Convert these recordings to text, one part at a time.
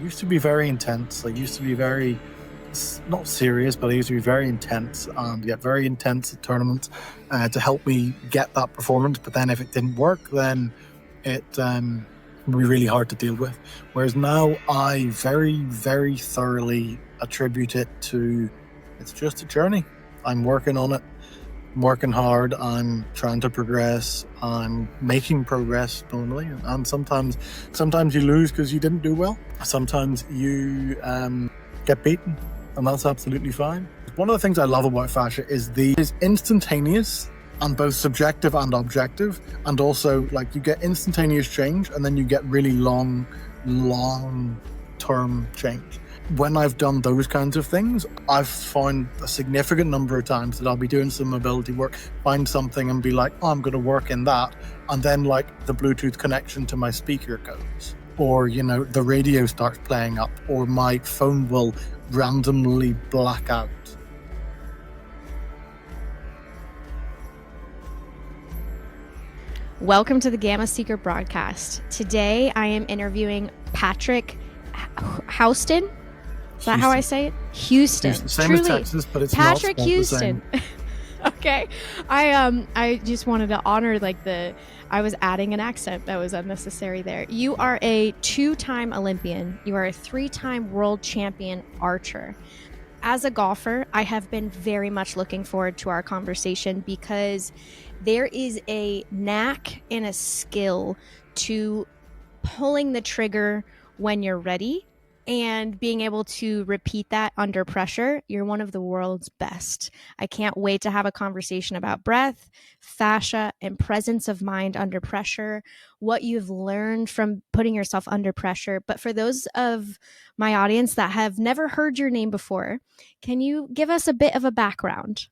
used to be very intense. I used to be very, not serious, but I used to be very intense and get very intense at tournaments to help me get that performance. But then if it didn't work, then it would be really hard to deal with. Whereas now I very, very thoroughly attribute it to, it's just a journey. I'm working on it. I'm working hard. I'm trying to progress. I'm making progress normally. And sometimes you lose because you didn't do well. Sometimes you get beaten, and that's absolutely fine. One of the things I love about fascia is instantaneous and both subjective and objective, and also like you get instantaneous change and then you get really long term change. When I've done those kinds of things, I've found a significant number of times that I'll be doing some mobility work, find something and be like, oh, I'm going to work in that. And then like the Bluetooth connection to my speaker goes, or, you know, the radio starts playing up, or my phone will randomly black out. Welcome to the Gamma Seeker broadcast. Today I am interviewing Patrick Huston. Is that how I say it? Huston. Same Truly. as Texas, but it's Patrick not Huston. Okay. I just wanted to honor I was adding an accent that was unnecessary there. You are a 2-time Olympian. You are a 3-time world champion archer. As a golfer, I have been very much looking forward to our conversation because there is a knack and a skill to pulling the trigger when you're ready and being able to repeat that under pressure. You're one of the world's best. I can't wait to have a conversation about breath, fascia, and presence of mind under pressure, what you've learned from putting yourself under pressure. But for those of my audience that have never heard your name before, can you give us a bit of a background?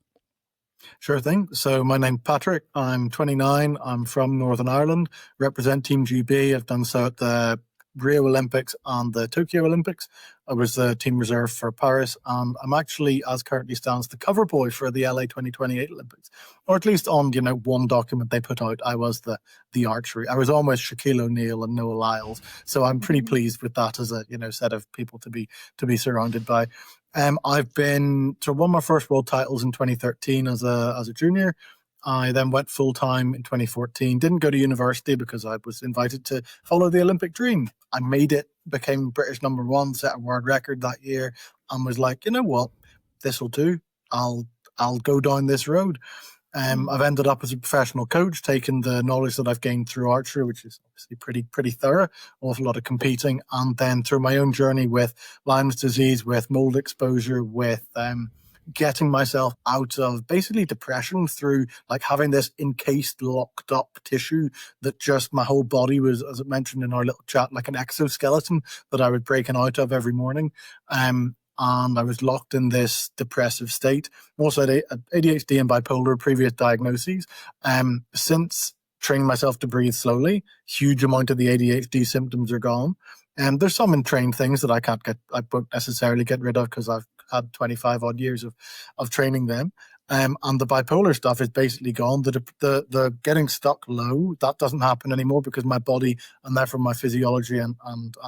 Sure thing. So my name's Patrick. I'm 29. I'm from Northern Ireland, represent Team GB. I've done so at the Rio Olympics and the Tokyo Olympics. I was the team reserve for Paris, and I'm actually, as currently stands, the cover boy for the LA 2028 Olympics, or at least on, you know, one document they put out. I was the archery. I was almost Shaquille O'Neal and Noah Lyles, so I'm pretty pleased with that as a, you know, set of people to be surrounded by. I've won my first world titles in 2013 as a junior. I then went full-time in 2014, didn't go to university because I was invited to follow the Olympic dream. I made it, became British #1, set a world record that year, and was like, you know what, this will do. I'll go down this road. I've ended up as a professional coach, taking the knowledge that I've gained through archery, which is obviously pretty thorough, awful lot of competing, and then through my own journey with Lyme's disease, with mold exposure, with getting myself out of basically depression through like having this encased, locked up tissue that just my whole body was, as I mentioned in our little chat, like an exoskeleton that I was breaking out of every morning. And I was locked in this depressive state. Also had ADHD and bipolar previous diagnoses. Since training myself to breathe slowly, huge amount of the ADHD symptoms are gone. And there's some entrained things that I won't necessarily get rid of because I've had 25 odd years of training them. And the bipolar stuff is basically gone. The getting stuck low, that doesn't happen anymore because my body and therefore my physiology and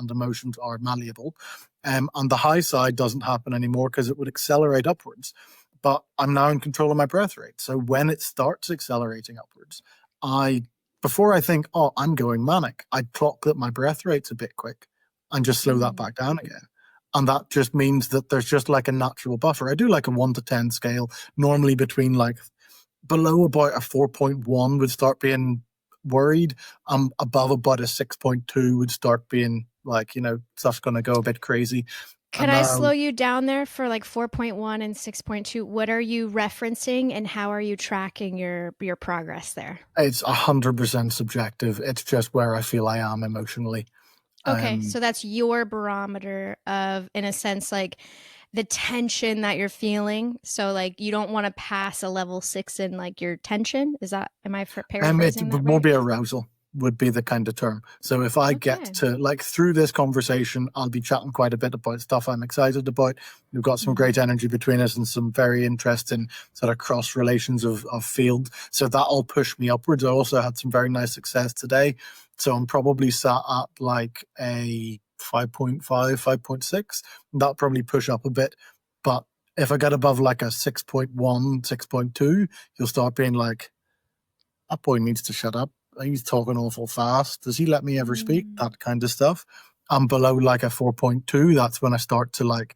emotions are malleable. And the high side doesn't happen anymore because it would accelerate upwards. But I'm now in control of my breath rate. So when it starts accelerating upwards, before I think, oh, I'm going manic, I clock that my breath rate's a bit quick and just slow that back down again. And that just means that there's just like a natural buffer. I do like a 1 to 10 scale, normally between like below about a 4.1 would start being worried. Above about a 6.2 would start being like, you know, stuff's going to go a bit crazy. Can I slow you down there for like 4.1 and 6.2? What are you referencing and how are you tracking your progress there? It's 100% subjective. It's just where I feel I am emotionally. Okay, so that's your barometer of, in a sense, like the tension that you're feeling. So like you don't want to pass a level 6 in like your tension. Am I paraphrasing that It would more be arousal would be the kind of term. So if I get to like through this conversation, I'll be chatting quite a bit about stuff I'm excited about. We've got some great energy between us and some very interesting sort of cross relations of field. So that'll push me upwards. I also had some very nice success today. So I'm probably sat at like a 5.5, 5.6. That'll probably push up a bit. But if I get above like a 6.1, 6.2, you'll start being like, that boy needs to shut up. He's talking awful fast. Does he let me ever speak? That kind of stuff. I'm below like a 4.2. That's when I start to like,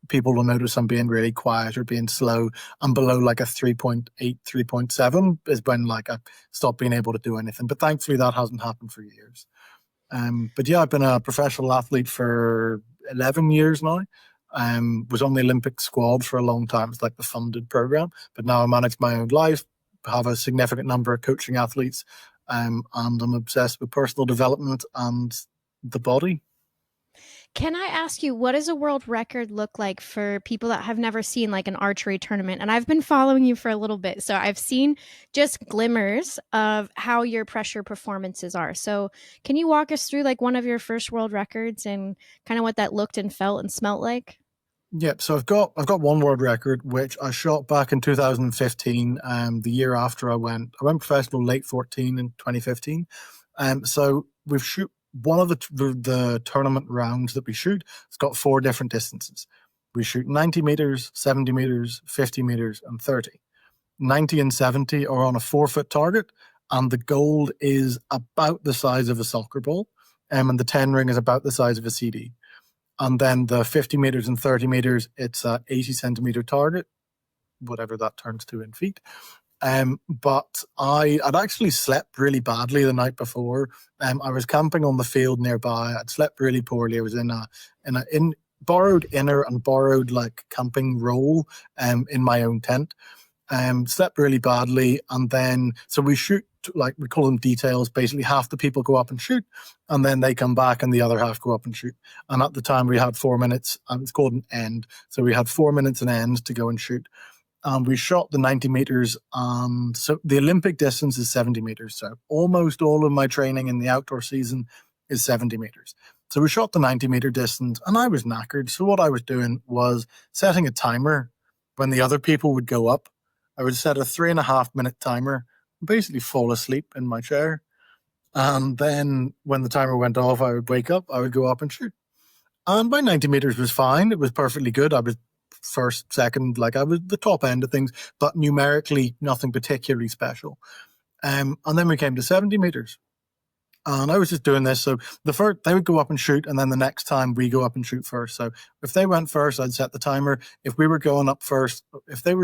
people will notice I'm being really quiet or being slow. I'm below like a 3.8, 3.7 is when like I stop being able to do anything. But thankfully that hasn't happened for years. But yeah, I've been a professional athlete for 11 years now. Was on the Olympic squad for a long time. It's like the funded program. But now I manage my own life, have a significant number of coaching athletes, and I'm obsessed with personal development and the body. Can I ask you, what does a world record look like for people that have never seen like an archery tournament? And I've been following you for a little bit, so I've seen just glimmers of how your pressure performances are. So can you walk us through like one of your first world records and kind of what that looked and felt and smelt like? Yep. So I've got one world record which I shot back in 2015. The year after I went professional late 14 in 2015. So we've shoot one of the tournament rounds that we shoot. It's got 4 different distances. We shoot 90 meters, 70 meters, 50 meters, and 30. 90 and 70 are on a 4-foot target, and the goal is about the size of a soccer ball, and the 10 ring is about the size of a CD. And then the 50 meters and 30 meters, it's a 80 centimeter target, whatever that turns to in feet. But I'd actually slept really badly the night before. I was camping on the field nearby. I'd slept really poorly. I was in borrowed inner and borrowed like camping role in my own tent. Slept really badly, and then so we shoot, like we call them details. Basically, half the people go up and shoot, and then they come back, and the other half go up and shoot. And at the time, we had 4 minutes, and it's called an end. So we had 4 minutes an end to go and shoot. And we shot the 90 meters, and so the Olympic distance is 70 meters. So almost all of my training in the outdoor season is 70 meters. So we shot the 90-meter distance, and I was knackered. So what I was doing was setting a timer when the other people would go up. I would set a 3.5-minute timer, basically fall asleep in my chair. And then when the timer went off, I would wake up, I would go up and shoot. And my 90 meters was fine. It was perfectly good. I was first, second, like I was the top end of things, but numerically nothing particularly special. And then we came to 70 meters. And I was just doing this. So the first, they would go up and shoot, and then the next time we go up and shoot first. So if they went first, I'd set the timer. If we were going up first, if we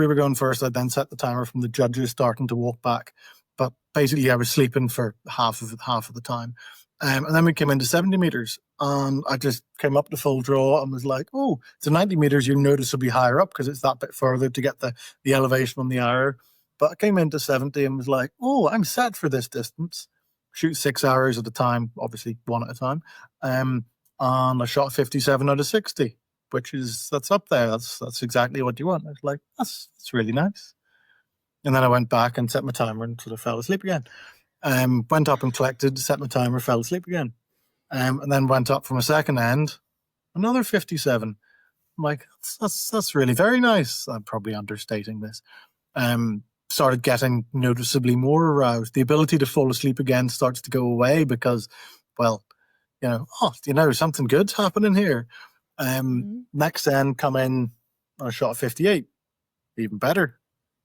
were going first, I'd then set the timer from the judges starting to walk back. But basically, I was sleeping for half of the time. And then we came into 70 meters, and I just came up to full draw and was like, oh, it's 90 meters. You'll noticeably higher up because it's that bit further to get the elevation on the hour. But I came into 70 and was like, oh, I'm set for this distance. Shoot 6 hours at a time, obviously one at a time. And I shot 57 out of 60, that's up there. That's exactly what you want. I was like, that's really nice. And then I went back and set my timer and sort of fell asleep again. Went up and collected, set my timer, fell asleep again. And then went up from a second end, another 57. I'm like, that's really very nice. I'm probably understating this. Started getting noticeably more aroused. The ability to fall asleep again starts to go away because, well, something good's happening here. Next end, come in, I shot 58. Even better.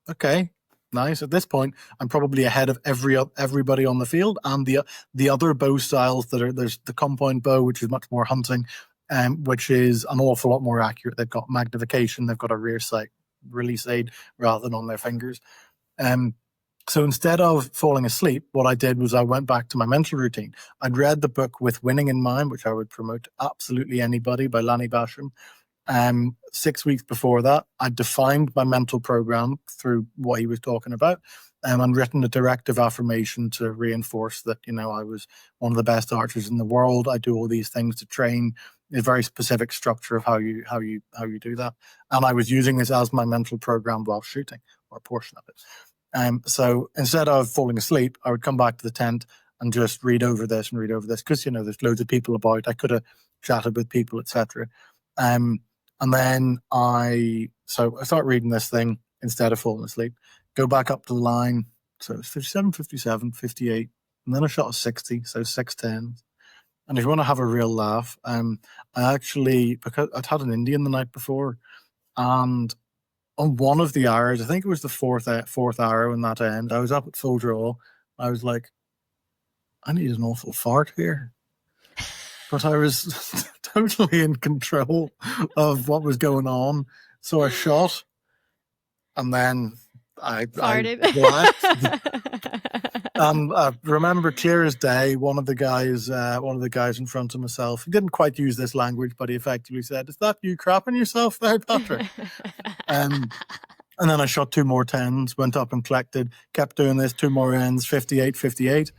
Okay, nice. At this point, I'm probably ahead of everybody on the field, and the other bow styles there's the compound bow, which is much more hunting, which is an awful lot more accurate. They've got magnification, they've got a rear sight release aid rather than on their fingers. So instead of falling asleep, what I did was I went back to my mental routine. I'd read the book With Winning in Mind, which I would promote to absolutely anybody, by Lanny Basham. 6 weeks before that, I defined my mental program through what he was talking about, and written a directive affirmation to reinforce that, I was one of the best archers in the world. I do all these things to train a very specific structure of how you do that. And I was using this as my mental program while shooting, or a portion of it. So instead of falling asleep, I would come back to the tent and just read over this because, there's loads of people about. I could have chatted with people, etc. And then I start reading this thing instead of falling asleep, go back up to the line. So it's 57, 57, 58. And then I shot a 60, so 6 10s. And if you want to have a real laugh, I actually, because I'd had an Indian the night before, and on one of the hours, I think it was the fourth hour in that end, I was up at full draw. I was like, I need an awful fart here. But I was totally in control of what was going on. So I shot, and then I Farted. blacked. And I remember clear as day, one of the guys in front of myself, he didn't quite use this language, but he effectively said, "Is that you crapping yourself there, Patrick?" And then I shot 2 more 10s, went up and collected, kept doing this, 2 more ends, 58, 58.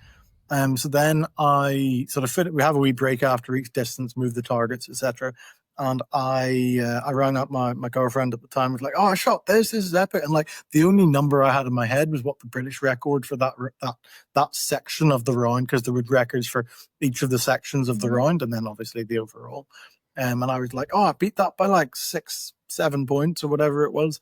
So then I sort of we have a wee break after each distance, move the targets, etc. And I rang up my girlfriend at the time. Was like, "Oh, I shot this. This is epic." And like the only number I had in my head was what the British record for that section of the round, because there were records for each of the sections of the round, and then obviously the overall. And I was like, "Oh, I beat that by like 6, 7 points or whatever it was."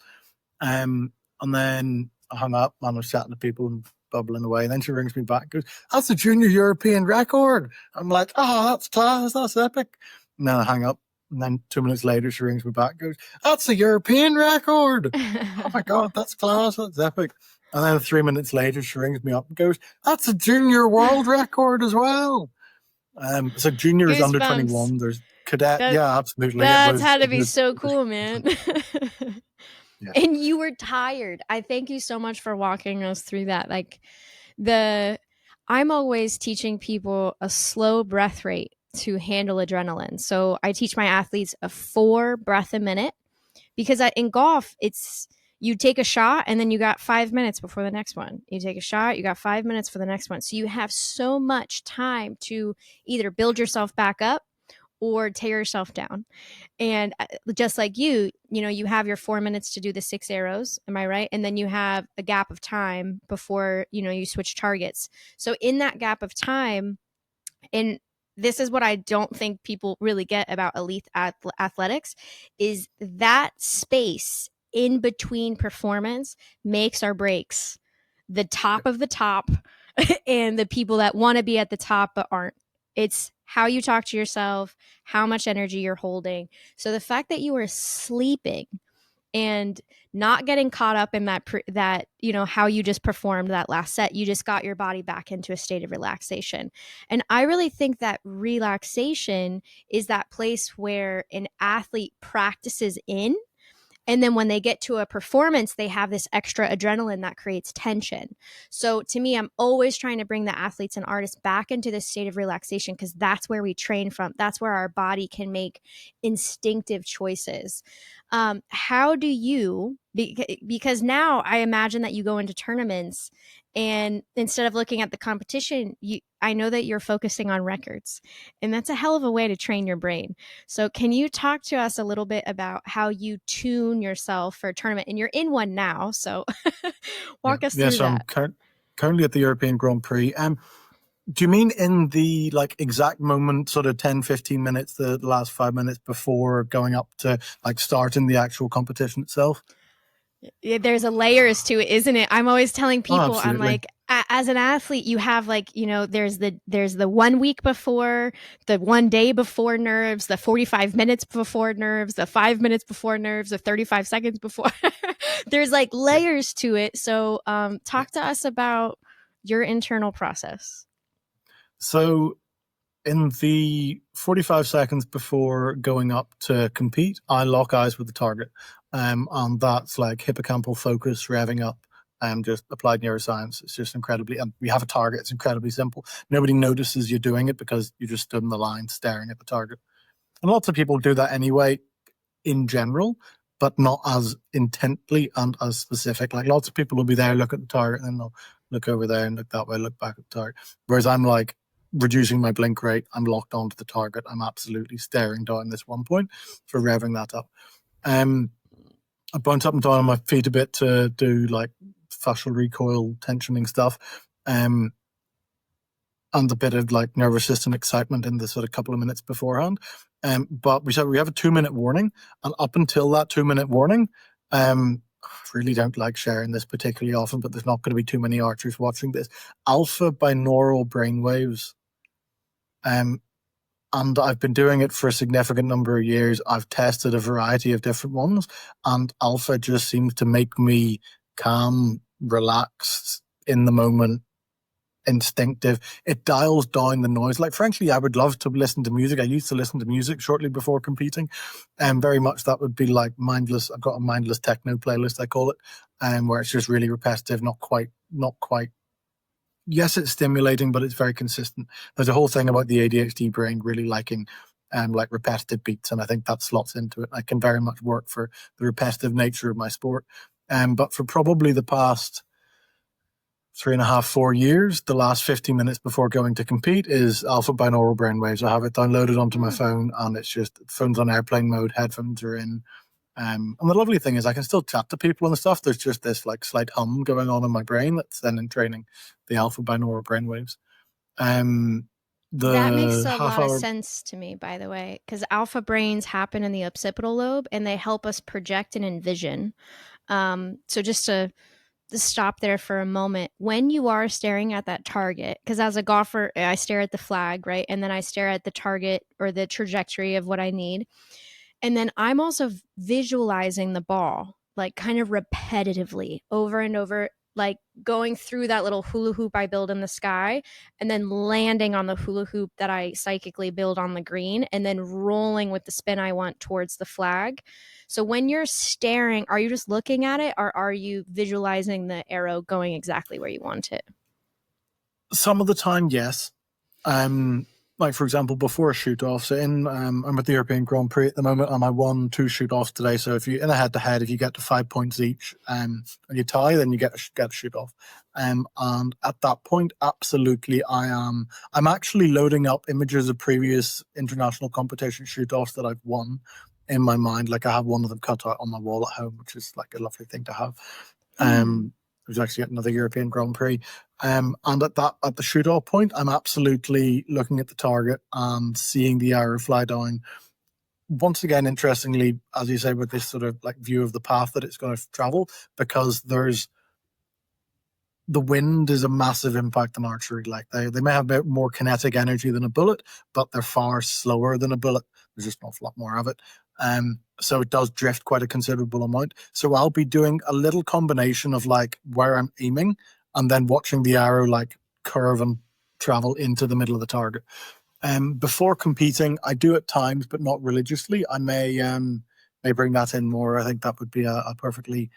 And then I hung up and I was chatting to people and bubbling away. And then she rings me back and goes, "That's a junior European record." I'm like, "Oh, that's class. That's epic." And then I hang up. And then 2 minutes later, she rings me back and goes, "That's a European record." Oh my God, that's class. That's epic. And then 3 minutes later, she rings me up and goes, "That's a junior world record as well." So junior is under 21. There's cadet. Yeah, absolutely. That's had to be so cool, man. Yeah. And you were tired. I thank you so much for walking us through that. Like I'm always teaching people a slow breath rate to handle adrenaline. So I teach my athletes a 4 breath a minute, because in golf, it's you take a shot and then you got 5 minutes before the next one. You take a shot, you got 5 minutes for the next one. So you have so much time to either build yourself back up or tear yourself down. And just like you have your 4 minutes to do the 6 arrows. Am I right? And then you have a gap of time before, you switch targets. So in that gap of time, and this is what I don't think people really get about elite athletics, is that space in between performance makes or breaks the top of the top and the people that want to be at the top but aren't. It's how you talk to yourself, how much energy you're holding. So the fact that you were sleeping and not getting caught up in that how you just performed that last set, you just got your body back into a state of relaxation. And I really think that relaxation is that place where an athlete practices in, and then when they get to a performance, they have this extra adrenaline that creates tension. So to me, I'm always trying to bring the athletes and artists back into this state of relaxation, because that's where we train from. That's where our body can make instinctive choices. How do you, because now I imagine that you go into tournaments and instead of looking at the competition, I know that you're focusing on records, and that's a hell of a way to train your brain. So can you talk to us a little bit about how you tune yourself for a tournament? And you're in one now, so walk us through that. I'm currently at the European Grand Prix. Do you mean in the exact moment, sort of 10, 15 minutes, the last 5 minutes before going up to starting the actual competition itself? Yeah, there's a layers to it, isn't it? I'm always telling people, I'm like, as an athlete, you have there's the 1 week before, the 1 day before nerves, the 45 minutes before nerves, the 5 minutes before nerves, the 35 seconds before. There's layers to it. So talk to us about your internal process. So in the 45 seconds before going up to compete, I lock eyes with the target. And that's hippocampal focus, revving up, just applied neuroscience. It's just incredibly, and we have a target. It's incredibly simple. Nobody notices you doing it because you just stood in the line staring at the target. And lots of people do that anyway, in general, but not as intently and as specific. Lots of people will be there, look at the target, and then they'll look over there and look that way, look back at the target. Whereas I'm reducing my blink rate. I'm locked onto the target. I'm absolutely staring down this 1 point for revving that up. I bounce up and down on my feet a bit to do fascial recoil tensioning stuff, and a bit of nervous system excitement in the sort of couple of minutes beforehand. But we said we have a 2 minute warning, and up until that 2 minute warning, I really don't like sharing this particularly often, but there's not going to be too many archers watching this. Alpha binaural brainwaves And I've been doing it for a significant number of years. I've tested a variety of different ones, and alpha just seems to make me calm, relaxed, in the moment, instinctive. It dials down the noise. Like, frankly, I would love to listen to music. I used to listen to music shortly before competing, and very much that would be like mindless. I've got a mindless techno playlist, I call it, where it's just really repetitive, not quite. Yes, it's stimulating, but it's very consistent. There's a whole thing about the ADHD brain really liking like repetitive beats, and I think that slots into it. I can very much work for the repetitive nature of my sport. But for probably the past 3.5, 4 years, the last 15 minutes before going to compete is alpha binaural brainwaves. I have it downloaded onto my phone, and it's just phone's on airplane mode, headphones are in. And the lovely thing is I can still chat to people and stuff. There's just this like slight hum going on in my brain that's then in training the alpha binaural brainwaves. That makes The a half lot of hour. sense to me, by the way, because alpha brains happen in the occipital lobe and they help us project and envision. So just to stop there for a moment, when you are staring at that target, because as a golfer, I stare at the flag, right? And then I stare at the target or the trajectory of what I need. And then I'm also visualizing the ball, like kind of repetitively over and over, like going through that little hula hoop I build in the sky and then landing on the hula hoop that I psychically build on the green and then rolling with the spin I want towards the flag. So when you're staring, are you just looking at it or are you visualizing the arrow going exactly where you want it? Some of the time, yes. Like for example, before a shoot off. So I'm at the European Grand Prix at the moment, and I won 2 shoot offs today. So if you in a head to head, if you get to 5 points each, and you tie, then you get a shoot off. And at that point, absolutely, I'm actually loading up images of previous international competition shoot offs that I've won in my mind. Like I have one of them cut out on my wall at home, which is like a lovely thing to have. It was actually at another European Grand Prix. And at the shoot off point, I'm absolutely looking at the target and seeing the arrow fly down. Once again, interestingly, as you say, with this sort of like view of the path that it's going to travel, because the wind is a massive impact on archery. Like they may have a bit more kinetic energy than a bullet, but they're far slower than a bullet. There's just an awful lot more of it. So it does drift quite a considerable amount. So I'll be doing a little combination of like where I'm aiming and then watching the arrow like curve and travel into the middle of the target. Before competing, I do at times, but not religiously. I may bring that in more. I think that would be a perfectly,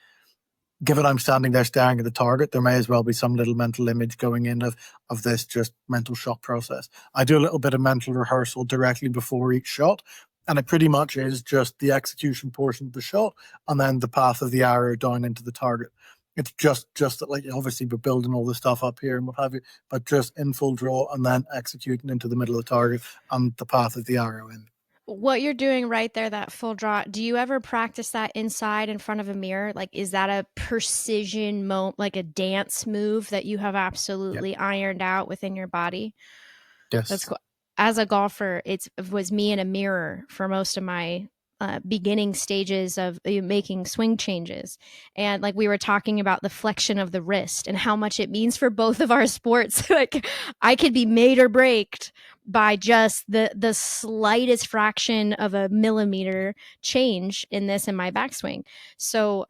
given I'm standing there staring at the target, there may as well be some little mental image going in of this just mental shot process. I do a little bit of mental rehearsal directly before each shot, and it pretty much is just the execution portion of the shot and then the path of the arrow down into the target. It's just that, like, obviously we're building all the stuff up here and what have you, but just in full draw and then executing into the middle of the target and the path of the arrow in. What you're doing right there, that full draw, do you ever practice that inside in front of a mirror? Like, is that a precision like a dance move that you have Yeah. absolutely ironed out within your body? That's Yes. cool. As a golfer, it was me in a mirror for most of my beginning stages of making swing changes. And like we were talking about the flexion of the wrist and how much it means for both of our sports. Like I could be made or breaked by just the slightest fraction of a millimeter change in this in my backswing. So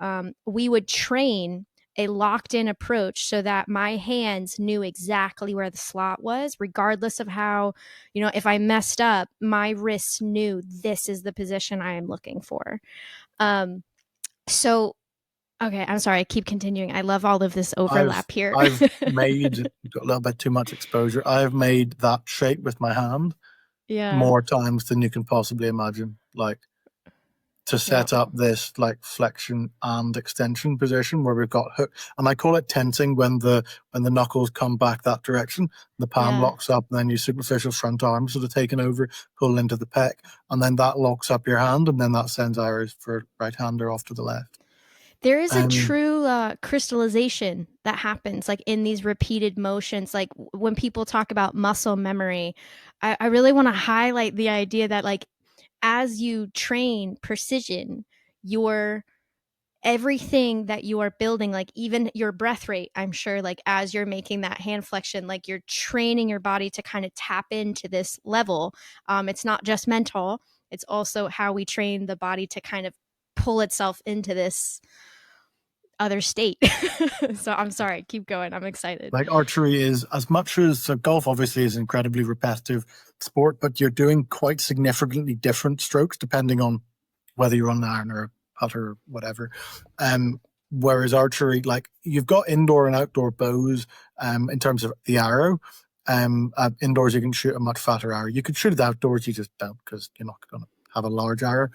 we would train a locked in approach so that my hands knew exactly where the slot was, regardless of how, if I messed up, my wrists knew this is the position I am looking for. Um, so, okay, I'm sorry, I keep continuing. I love all of this I've overlap here. I've made got a little bit too much exposure. I've made that shape with my hand Yeah. more times than you can possibly imagine. Like to Yeah. set up this like flexion and extension position where we've got hook, and I call it tensing when the knuckles come back that direction, the palm Yeah. locks up, and then your superficial front arms sort of taken over, pull into the pec, and then that locks up your hand, and then that sends arrows for right hander off to the left. There is a Um, true crystallization that happens like in these repeated motions. Like when people talk about muscle memory, I really want to highlight the idea that like as you train precision, you're everything that you are building, like even your breath rate, I'm sure, like as you're making that hand flexion, like you're training your body to kind of tap into this level. It's not just mental, it's also how we train the body to kind of pull itself into this other state. So I'm sorry, keep going. I'm excited. Like archery is, as much as golf obviously is an incredibly repetitive sport, but you're doing quite significantly different strokes depending on whether you're on an iron or a putter or whatever. Whereas archery, like you've got indoor and outdoor bows in terms of the arrow. Indoors you can shoot a much fatter arrow. You could shoot it outdoors, you just don't, because you're not going to have a large arrow.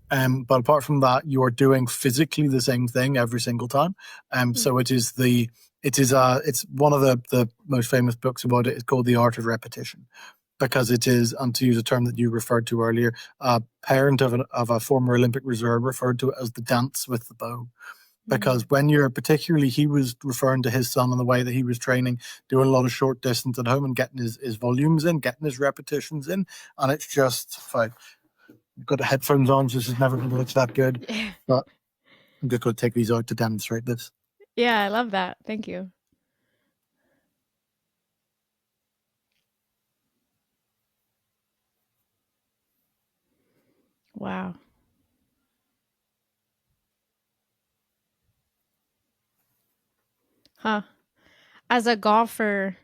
But apart from that, you are doing physically the same thing every single time. So it's one of the most famous books about it. It's called The Art of Repetition, because it is, and to use a term that you referred to earlier, a parent of a former Olympic reserve referred to it as the dance with the bow. Because when you're, particularly, he was referring to his son and the way that he was training, doing a lot of short distance at home and getting his volumes in, getting his repetitions in. And it's just, I've got the headphones on, so this is never going to look that good. But I'm just going to take these out to demonstrate this. Yeah, I love that. Thank you. Wow. Huh. As a golfer,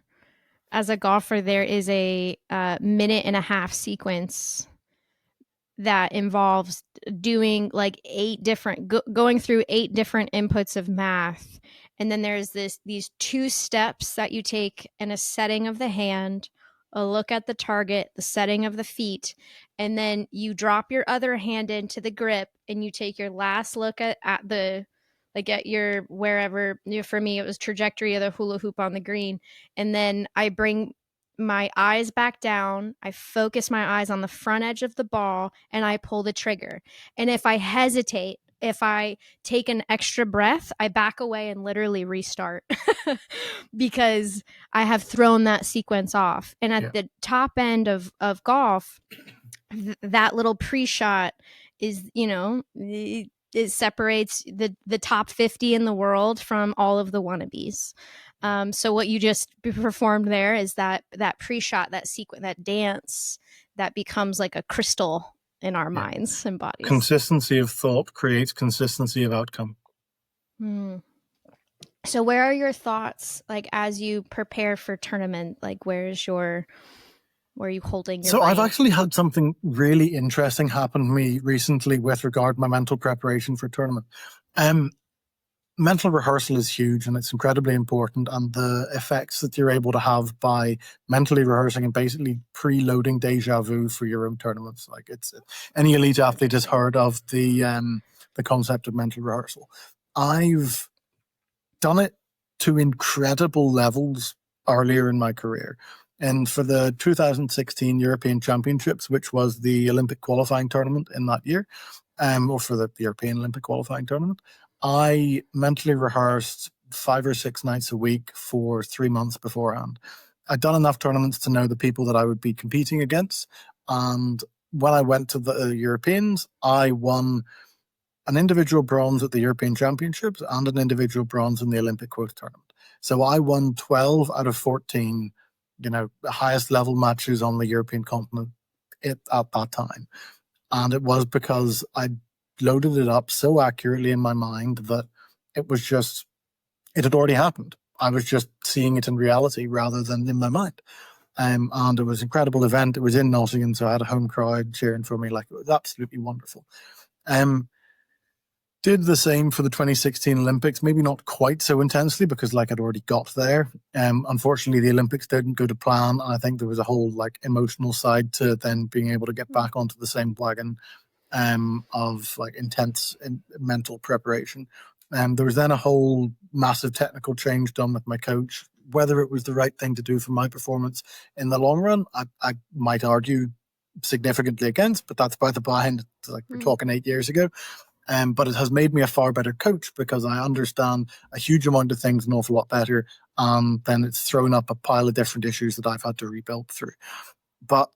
there is a minute and a half sequence that involves doing like going through 8 different inputs of math. And then there's these 2 steps that you take in a setting of the hand, a look at the target, the setting of the feet, and then you drop your other hand into the grip and you take your last look at the, like at your wherever, for me it was trajectory of the hula hoop on the green. And then I bring my eyes back down, I focus my eyes on the front edge of the ball, and I pull the trigger. And if I hesitate, if I take an extra breath, I back away and literally restart because I have thrown that sequence off. And at the top end of golf, that little pre-shot is, it separates the top 50 in the world from all of the wannabes. So what you just performed there is that pre-shot, that sequence, that dance that becomes like a crystal in our minds and bodies. Consistency of thought creates consistency of outcome. So where are your thoughts, like as you prepare for tournament? Like where are you holding your brain? I've actually had something really interesting happen to me recently with regard to my mental preparation for tournament. Mental rehearsal is huge and it's incredibly important, and the effects that you're able to have by mentally rehearsing and basically preloading deja vu for your own tournaments. Like any elite athlete has heard of the concept of mental rehearsal. I've done it to incredible levels earlier in my career. And for the 2016 European Championships, which was the Olympic qualifying tournament in that year, or for the European Olympic qualifying tournament, I mentally rehearsed 5 or 6 nights a week for 3 months beforehand. I'd done enough tournaments to know the people that I would be competing against. And when I went to the Europeans, I won an individual bronze at the European Championships and an individual bronze in the Olympic quota tournament. So I won 12 out of 14, the highest level matches on the European continent at that time. And it was because I loaded it up so accurately in my mind that it had already happened. I was just seeing it in reality rather than in my mind. And it was an incredible event. It was in Nottingham, so I had a home crowd cheering for me. Like, it was absolutely wonderful. Did the same for the 2016 Olympics, maybe not quite so intensely because I'd already got there. Unfortunately, the Olympics didn't go to plan. And I think there was a whole emotional side to then being able to get back onto the same wagon of intense mental preparation. There was then a whole massive technical change done with my coach. Whether it was the right thing to do for my performance in the long run, I might argue significantly against, but that's by the by. And we're talking 8 years ago. But it has made me a far better coach because I understand a huge amount of things an awful lot better. And then it's thrown up a pile of different issues that I've had to rebuild through. But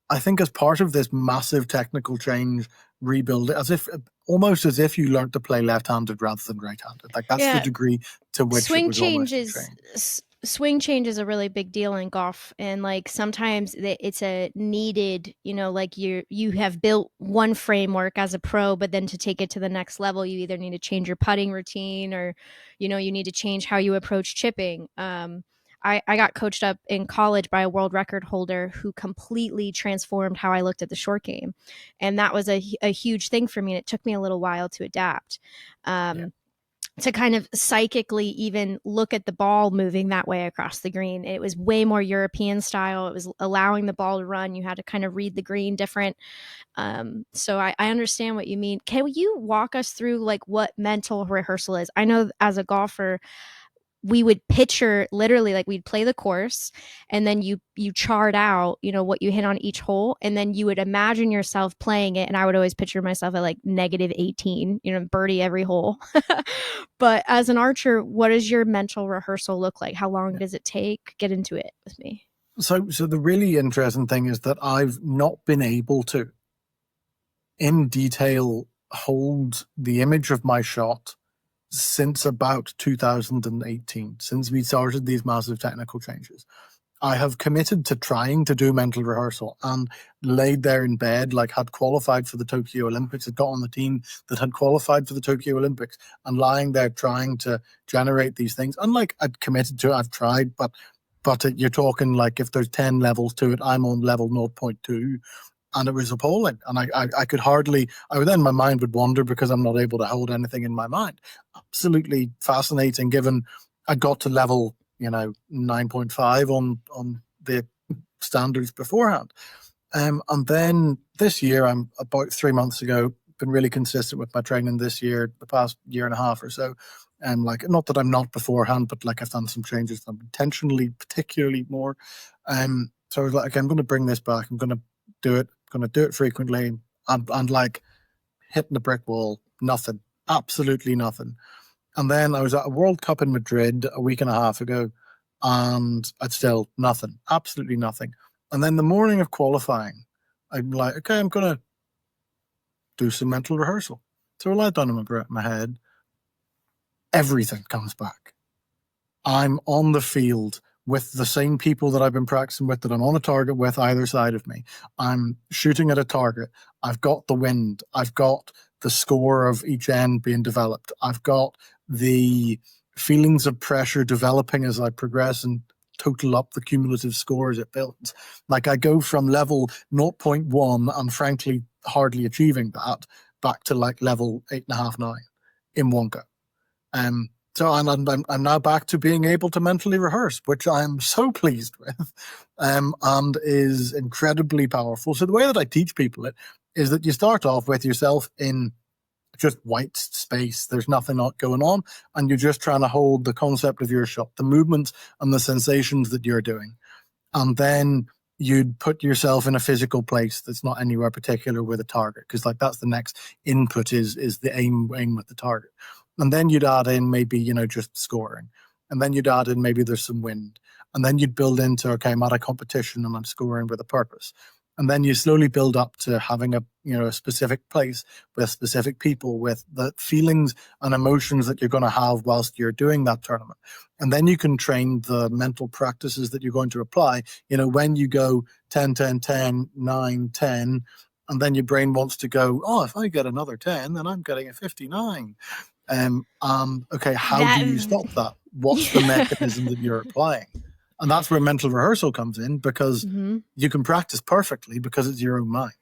I think as part of this massive technical change rebuild it, almost as if you learned to play left-handed rather than right-handed. Like that's the degree to which it was almost trained. Swing change is a really big deal in golf, and like sometimes it's a needed, like you have built one framework as a pro, but then to take it to the next level you either need to change your putting routine, or you need to change how you approach chipping. I got coached up in college by a world record holder who completely transformed how I looked at the short game, and that was a huge thing for me, and it took me a little while to adapt. To kind of psychically even look at the ball moving that way across the green. It was way more European style. It was allowing the ball to run. You had to kind of read the green different. So I understand what you mean. Can you walk us through like what mental rehearsal is? I know as a golfer, we would picture literally, like we'd play the course and then you chart out, what you hit on each hole, and then you would imagine yourself playing it. And I would always picture myself at like -18, birdie every hole. But as an archer, what does your mental rehearsal look like? How long does it take? Get into it with me. So the really interesting thing is that I've not been able to in detail hold the image of my shot since about 2018, since we started these massive technical changes. I have committed to trying to do mental rehearsal, and laid there in bed, like had qualified for the Tokyo Olympics, had got on the team that had qualified for the Tokyo Olympics, and lying there trying to generate these things. And like I'd committed to it, I've tried, but you're talking like if there's 10 levels to it, I'm on level 0.2. And it was appalling. And I could hardly, then my mind would wander because I'm not able to hold anything in my mind. Absolutely fascinating, given I got to level, 9.5 on the standards beforehand. And then this year, I'm about 3 months ago, been really consistent with my training this year, the past year and a half or so. And like, not that I'm not beforehand, but like I've done some changes intentionally, particularly more. So I was like, okay, I'm going to bring this back. I'm going to do it frequently, and like hitting the brick wall, nothing, absolutely nothing. And then I was at a World Cup in Madrid a week and a half ago, and I'd still nothing, absolutely nothing. And then the morning of qualifying, I'm like, okay, I'm going to do some mental rehearsal. So I lie down in my head, everything comes back. I'm on the field with the same people that I've been practicing with, that I'm on a target with either side of me. I'm shooting at a target. I've got the wind. I've got the score of each end being developed. I've got the feelings of pressure developing as I progress and total up the cumulative score as it builds. Like I go from level 0.1 and frankly hardly achieving that back to like level 8.5, 9 in one go. So I'm now back to being able to mentally rehearse, which I'm so pleased with, and is incredibly powerful. So the way that I teach people it is that you start off with yourself in just white space. There's nothing going on, and you're just trying to hold the concept of your shot, the movements and the sensations that you're doing. And then you'd put yourself in a physical place that's not anywhere particular with a target, because like that's the next input is the aim with the target. And then you'd add in maybe, just scoring. And then you'd add in maybe there's some wind. And then you'd build into, okay, I'm at a competition and I'm scoring with a purpose. And then you slowly build up to having a specific place with specific people, with the feelings and emotions that you're going to have whilst you're doing that tournament. And then you can train the mental practices that you're going to apply. When you go 10, 10, 10, 9, 10, and then your brain wants to go, oh, if I get another 10, then I'm getting a 59. Okay, how do you stop that? What's the mechanism that you're applying? And that's where mental rehearsal comes in, because you can practice perfectly because it's your own mind.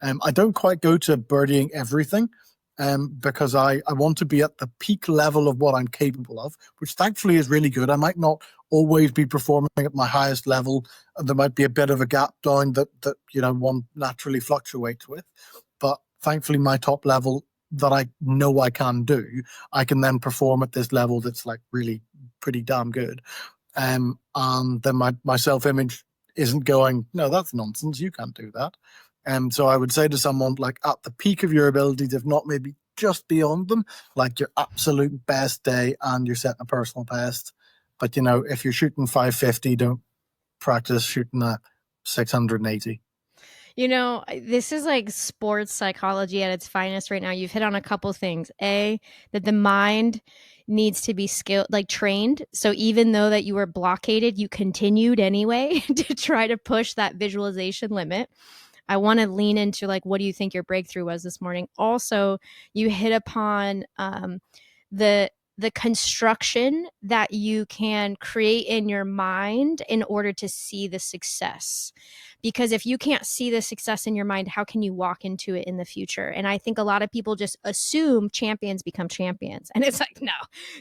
I don't quite go to birdieing everything, because I want to be at the peak level of what I'm capable of, which thankfully is really good. I might not always be performing at my highest level, and there might be a bit of a gap down that one naturally fluctuates with. But thankfully, my top level that I know I can do, I can then perform at this level that's like really pretty damn good. And then my self-image isn't going, no, that's nonsense, you can't do that. And so I would say to someone, like, at the peak of your abilities, if not maybe just beyond them, like your absolute best day, and you're setting a personal best. But if you're shooting 550, don't practice shooting at 680. This is like sports psychology at its finest right now. You've hit on a couple things. A, that the mind needs to be skilled, like trained. So even though that you were blockaded, you continued anyway to try to push that visualization limit. I want to lean into like, what do you think your breakthrough was this morning? Also, you hit upon the the construction that you can create in your mind in order to see the success. Because if you can't see the success in your mind, how can you walk into it in the future? And I think a lot of people just assume champions become champions. And it's like, no,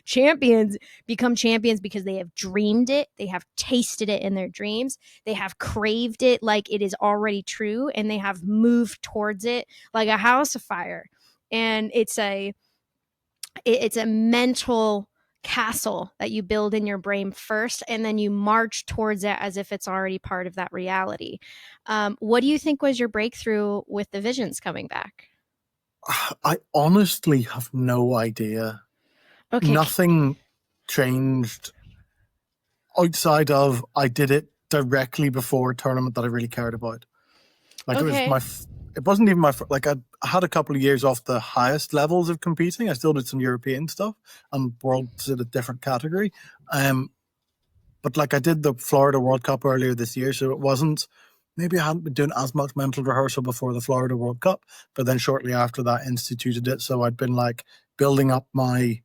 champions become champions because they have dreamed it, they have tasted it in their dreams, they have craved it like it is already true, and they have moved towards it like a house of fire. And it's a mental castle that you build in your brain first, and then you march towards it as if it's already part of that reality. What do you think was your breakthrough with the visions coming back? I honestly have no idea. Okay. Nothing changed outside of I did it directly before a tournament that I really cared about. Like Okay. it wasn't even like I had a couple of years off the highest levels of competing. I still did some European stuff and worlds in a different category. But like I did the Florida World Cup earlier this year, so it wasn't, maybe I hadn't been doing as much mental rehearsal before the Florida World Cup, but then shortly after that instituted it. So I'd been like building up my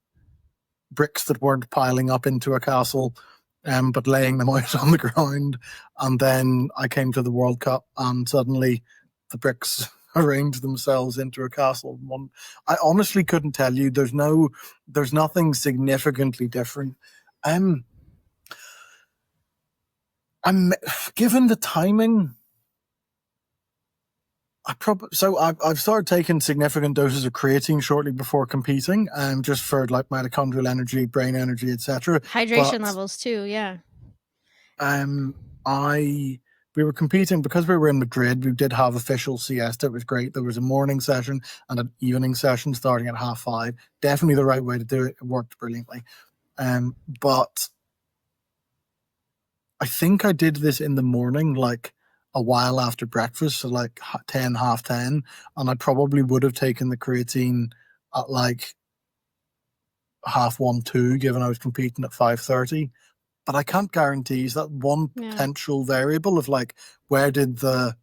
bricks that weren't piling up into a castle, but laying them out on the ground. And then I came to the World Cup, and suddenly the bricks arranged themselves into a castle. I honestly couldn't tell you. There's nothing significantly different. I'm given the timing. I've started taking significant doses of creatine shortly before competing, just for like mitochondrial energy, brain energy, etc. Hydration But levels too, yeah. um, I we were competing because we were in Madrid. We did have official siesta. It was great. There was a morning session and an evening session starting at 5:30. Definitely the right way to do it. It worked brilliantly. But I think I did this in the morning, like a while after breakfast, so like 10, 10:30, and I probably would have taken the creatine at like 1:30, 2, given I was competing at 5:30. But I can't guarantee. Is that one potential variable of like, where did the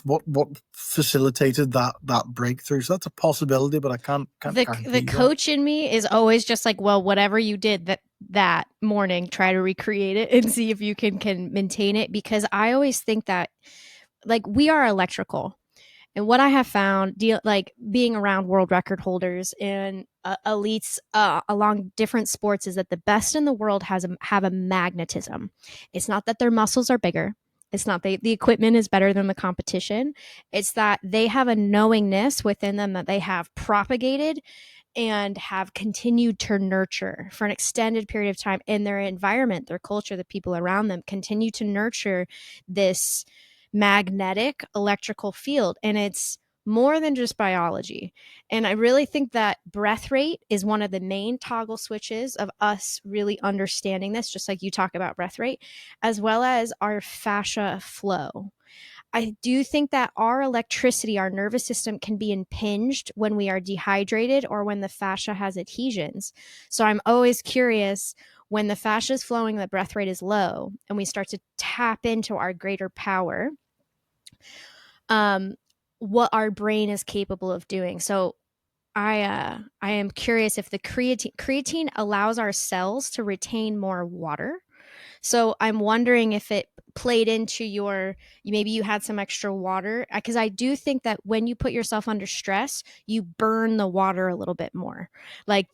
what facilitated that breakthrough? So that's a possibility, but I can't guarantee the coach in me is always just like, well, whatever you did that morning, try to recreate it and see if you can maintain it. Because I always think that, like, we are electrical. And what I have found, like being around world record holders and elites along different sports, is that the best in the world have a magnetism. It's not that their muscles are bigger. It's not the equipment is better than the competition. It's that they have a knowingness within them that they have propagated and have continued to nurture for an extended period of time in their environment, their culture, the people around them, continue to nurture this magnetic electrical field. And it's more than just biology. And I really think that breath rate is one of the main toggle switches of us really understanding this, just like you talk about breath rate, as well as our fascia flow. I do think that our electricity, our nervous system, can be impinged when we are dehydrated or when the fascia has adhesions. So I'm always curious, when the fascia is flowing, the breath rate is low, and we start to tap into our greater power, what our brain is capable of doing. So I am curious if the creatine allows our cells to retain more water. So I'm wondering if it played into maybe you had some extra water, because I do think that when you put yourself under stress, you burn the water a little bit more. Like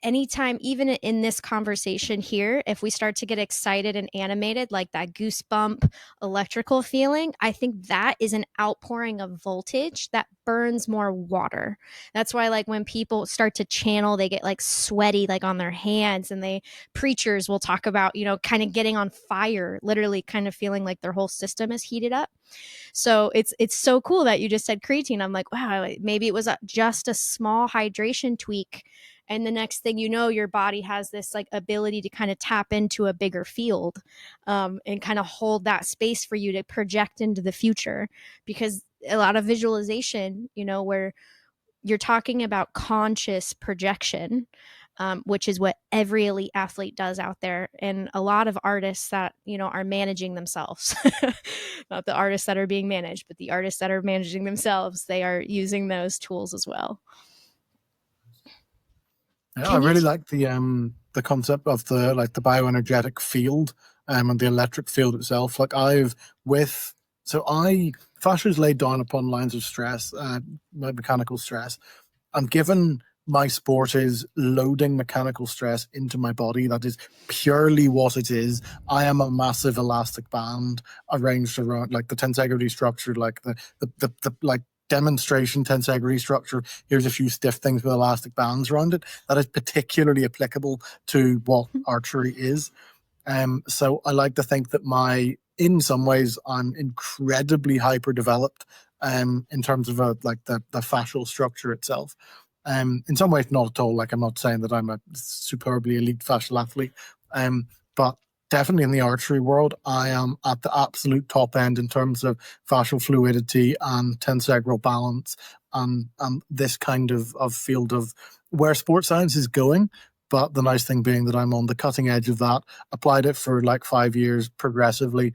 anytime, even in this conversation here, if we start to get excited and animated, like that goosebump electrical feeling, I think that is an outpouring of voltage that burns more water. That's why, like, when people start to channel, they get like sweaty, like on their hands, and preachers will talk about, kind of getting on fire, literally kind of feeling like their whole system is heated up. So it's so cool that you just said creatine. I'm like, wow, maybe it was just a small hydration tweak, And the next thing you know, your body has this like ability to kind of tap into a bigger field, and kind of hold that space for you to project into the future. Because a lot of visualization, where you're talking about conscious projection, which is what every elite athlete does out there, and a lot of artists that are managing themselves, not the artists that are being managed, but the artists that are managing themselves, they are using those tools as well. Yeah, I really like the concept of the bioenergetic field, and the electric field itself. Like fascia is laid down upon lines of stress, mechanical stress, and given my sport is loading mechanical stress into my body, that is purely what it is. I am a massive elastic band arranged around like the tensegrity structure, like the like demonstration tensegrity structure. Here's a few stiff things with elastic bands around it. That is particularly applicable to what archery is. So I like to think that in some ways, I'm incredibly hyper developed, in terms of the fascial structure itself. In some ways, not at all. Like, I'm not saying that I'm a superbly elite fascial athlete, but definitely in the archery world, I am at the absolute top end in terms of fascial fluidity and tensegral balance, and this kind of field of where sports science is going. But the nice thing being that I'm on the cutting edge of that, applied it for like 5 years progressively,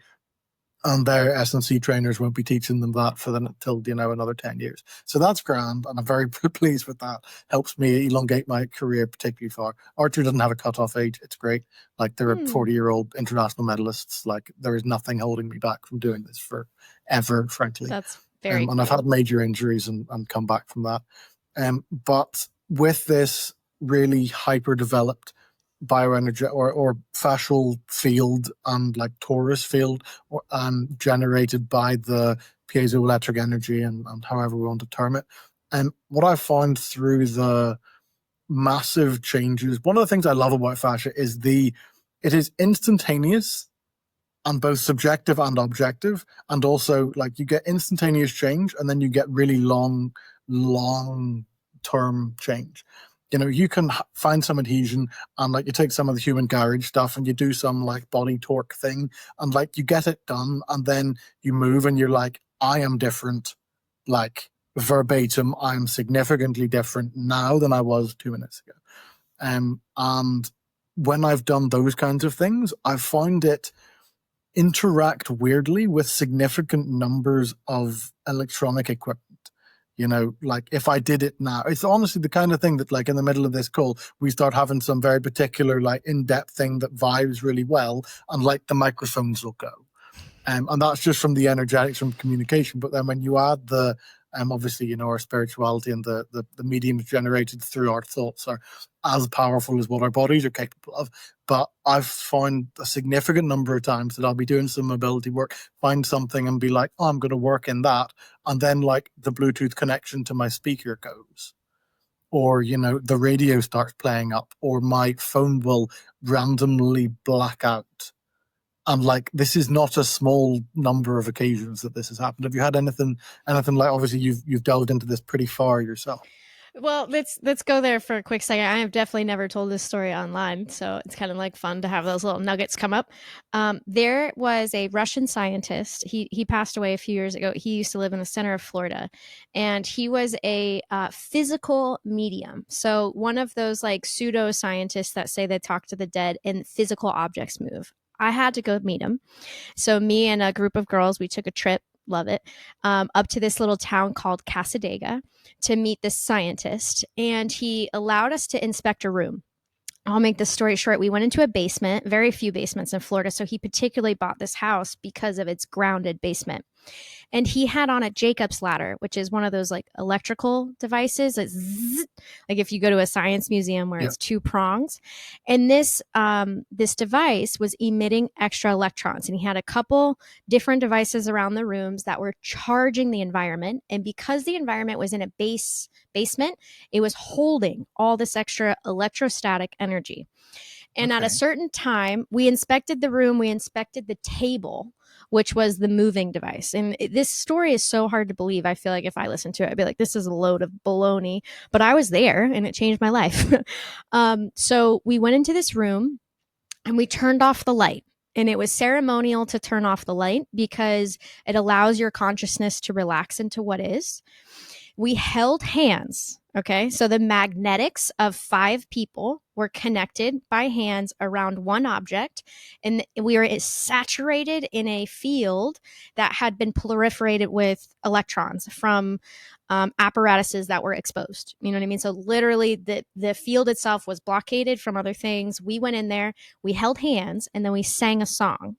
and their S&C trainers won't be teaching them that until another 10 years. So that's grand, and I'm very pleased with that. Helps me elongate my career particularly far. Archery doesn't have a cutoff age. It's great. Like, there are 40-year-old international medalists. Like, there is nothing holding me back from doing this forever, frankly. That's very and I've had major injuries and come back from that. But with this really hyper-developed bioenergy or fascial field and like torus field, generated by the piezoelectric energy and however we want to term it. And what I found through the massive changes, one of the things I love about fascia is it is instantaneous and both subjective and objective, and also like you get instantaneous change and then you get really long term change. You can find some adhesion, and like you take some of the human garage stuff and you do some like body torque thing, and like you get it done, and then you move and you're like, I am different, like verbatim, I'm significantly different now than I was 2 minutes ago. And when I've done those kinds of things, I've found it interact weirdly with significant numbers of electronic equipment. Like if I did it now, it's honestly the kind of thing that like in the middle of this call, we start having some very particular like in-depth thing that vibes really well, and like the microphones will go. And that's just from the energetics from communication. But then when you add the, obviously, our spirituality and the mediums generated through our thoughts are as powerful as what our bodies are capable of. But I've found a significant number of times that I'll be doing some mobility work, find something and be like, oh, I'm going to work in that. And then like the Bluetooth connection to my speaker goes. Or, the radio starts playing up, or my phone will randomly black out. And like, this is not a small number of occasions that this has happened. Have you had anything like, obviously you've delved into this pretty far yourself? Well, let's go there for a quick second. I have definitely never told this story online, so it's kind of like fun to have those little nuggets come up. There was a Russian scientist. He passed away a few years ago. He used to live in the center of Florida, and he was a physical medium. So one of those like pseudo scientists that say they talk to the dead and physical objects move. I had to go meet him. So me and a group of girls, we took a trip, love it, up to this little town called Casadega to meet this scientist. And he allowed us to inspect a room. I'll make this story short. We went into a basement, very few basements in Florida. So he particularly bought this house because of its grounded basement. And he had on a Jacob's ladder, which is one of those like electrical devices. It's like if you go to a science museum where it's 2 prongs. And this device was emitting extra electrons. And he had a couple different devices around the rooms that were charging the environment. And because the environment was in a basement, it was holding all this extra electrostatic energy. And at a Okay. certain time, we inspected the room, we inspected the table, which was the moving device. And this story is so hard to believe. I feel like if I listened to it, I'd be like, this is a load of baloney. But I was there and it changed my life. So we went into this room and we turned off the light. And it was ceremonial to turn off the light because it allows your consciousness to relax into what is. We held hands. Okay. So the magnetics of 5 people were connected by hands around one object. And we were saturated in a field that had been proliferated with electrons from apparatuses that were exposed. You know what I mean? So literally the field itself was blockaded from other things. We went in there, we held hands, and then we sang a song.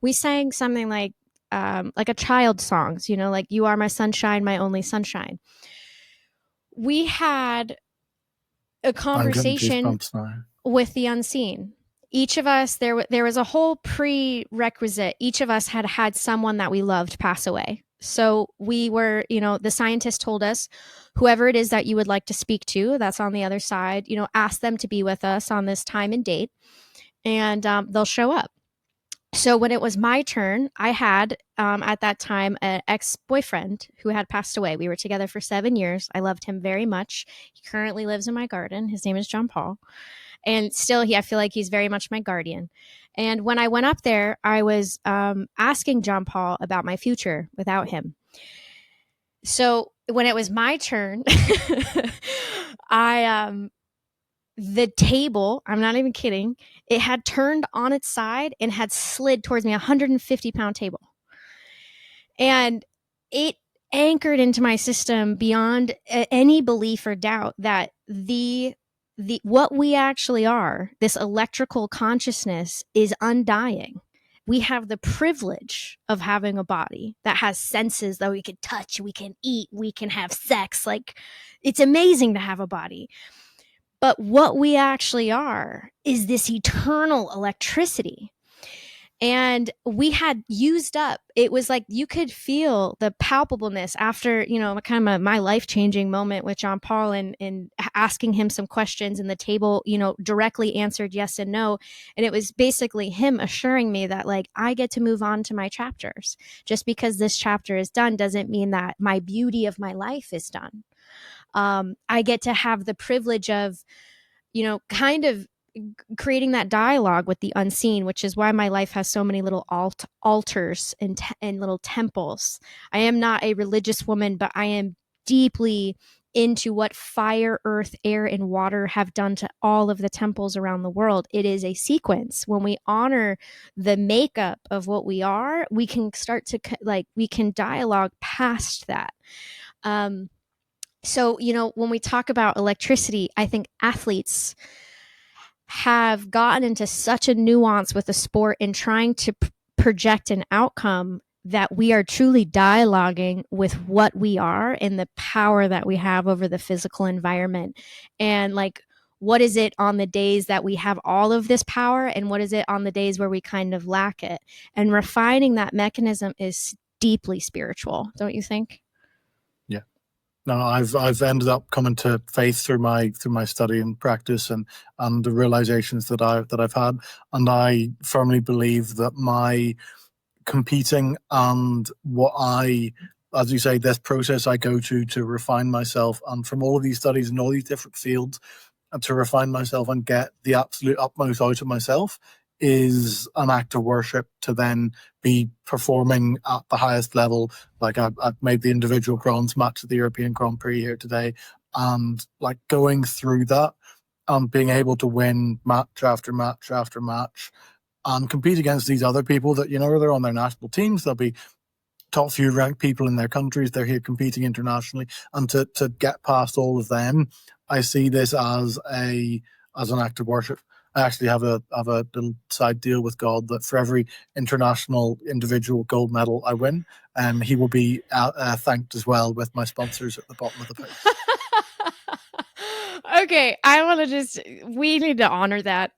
We sang something like a child songs, like "You Are My Sunshine, My Only Sunshine." We had a I'm getting conversation goosebumps now. with the unseen. Each of us, there was a whole prerequisite. Each of us had someone that we loved pass away. So we were, the scientist told us, whoever it is that you would like to speak to, that's on the other side, ask them to be with us on this time and date, and they'll show up. So when it was my turn, I had at that time an ex-boyfriend who had passed away. We were together for 7 years. I loved him very much. He currently lives in my garden. His name is John Paul. And still, I feel like he's very much my guardian. And when I went up there, I was asking John Paul about my future without him. So when it was my turn, the table, I'm not even kidding, it had turned on its side and had slid towards me, a 150-pound table. And it anchored into my system beyond any belief or doubt that what we actually are, this electrical consciousness, is undying. We have the privilege of having a body that has senses that we can touch, we can eat, we can have sex. Like, it's amazing to have a body. But what we actually are is this eternal electricity. And we had used up, it was like you could feel the palpableness after, kind of my life-changing moment with John Paul and asking him some questions, and the table, directly answered yes and no. And it was basically him assuring me that, like, I get to move on to my chapters. Just because this chapter is done doesn't mean that my beauty of my life is done. I get to have the privilege of, kind of creating that dialogue with the unseen, which is why my life has so many little altars and little temples. I am not a religious woman, but I am deeply into what fire, earth, air, and water have done to all of the temples around the world. It is a sequence. When we honor the makeup of what we are, we can start to, we can dialogue past that. So, when we talk about electricity, I think athletes have gotten into such a nuance with the sport and trying to project an outcome that we are truly dialoguing with what we are and the power that we have over the physical environment. And like, what is it on the days that we have all of this power, and what is it on the days where we kind of lack it? And refining that mechanism is deeply spiritual, don't you think? No, I've ended up coming to faith through my study and practice and the realizations that I've had, and I firmly believe that my competing and what as you say, this process I go to refine myself, and from all of these studies and all these different fields, and to refine myself and get the absolute utmost out of myself, is an act of worship to then be performing at the highest level. Like I've made the individual bronze match at the European Grand Prix here today, and like going through that and being able to win match after match after match and compete against these other people that, they're on their national teams. They'll be top few ranked people in their countries. They're here competing internationally, and to get past all of them, I see this as an act of worship. I actually have a little side deal with God that for every international individual gold medal I win, he will be thanked as well with my sponsors at the bottom of the page. Okay, we need to honor that.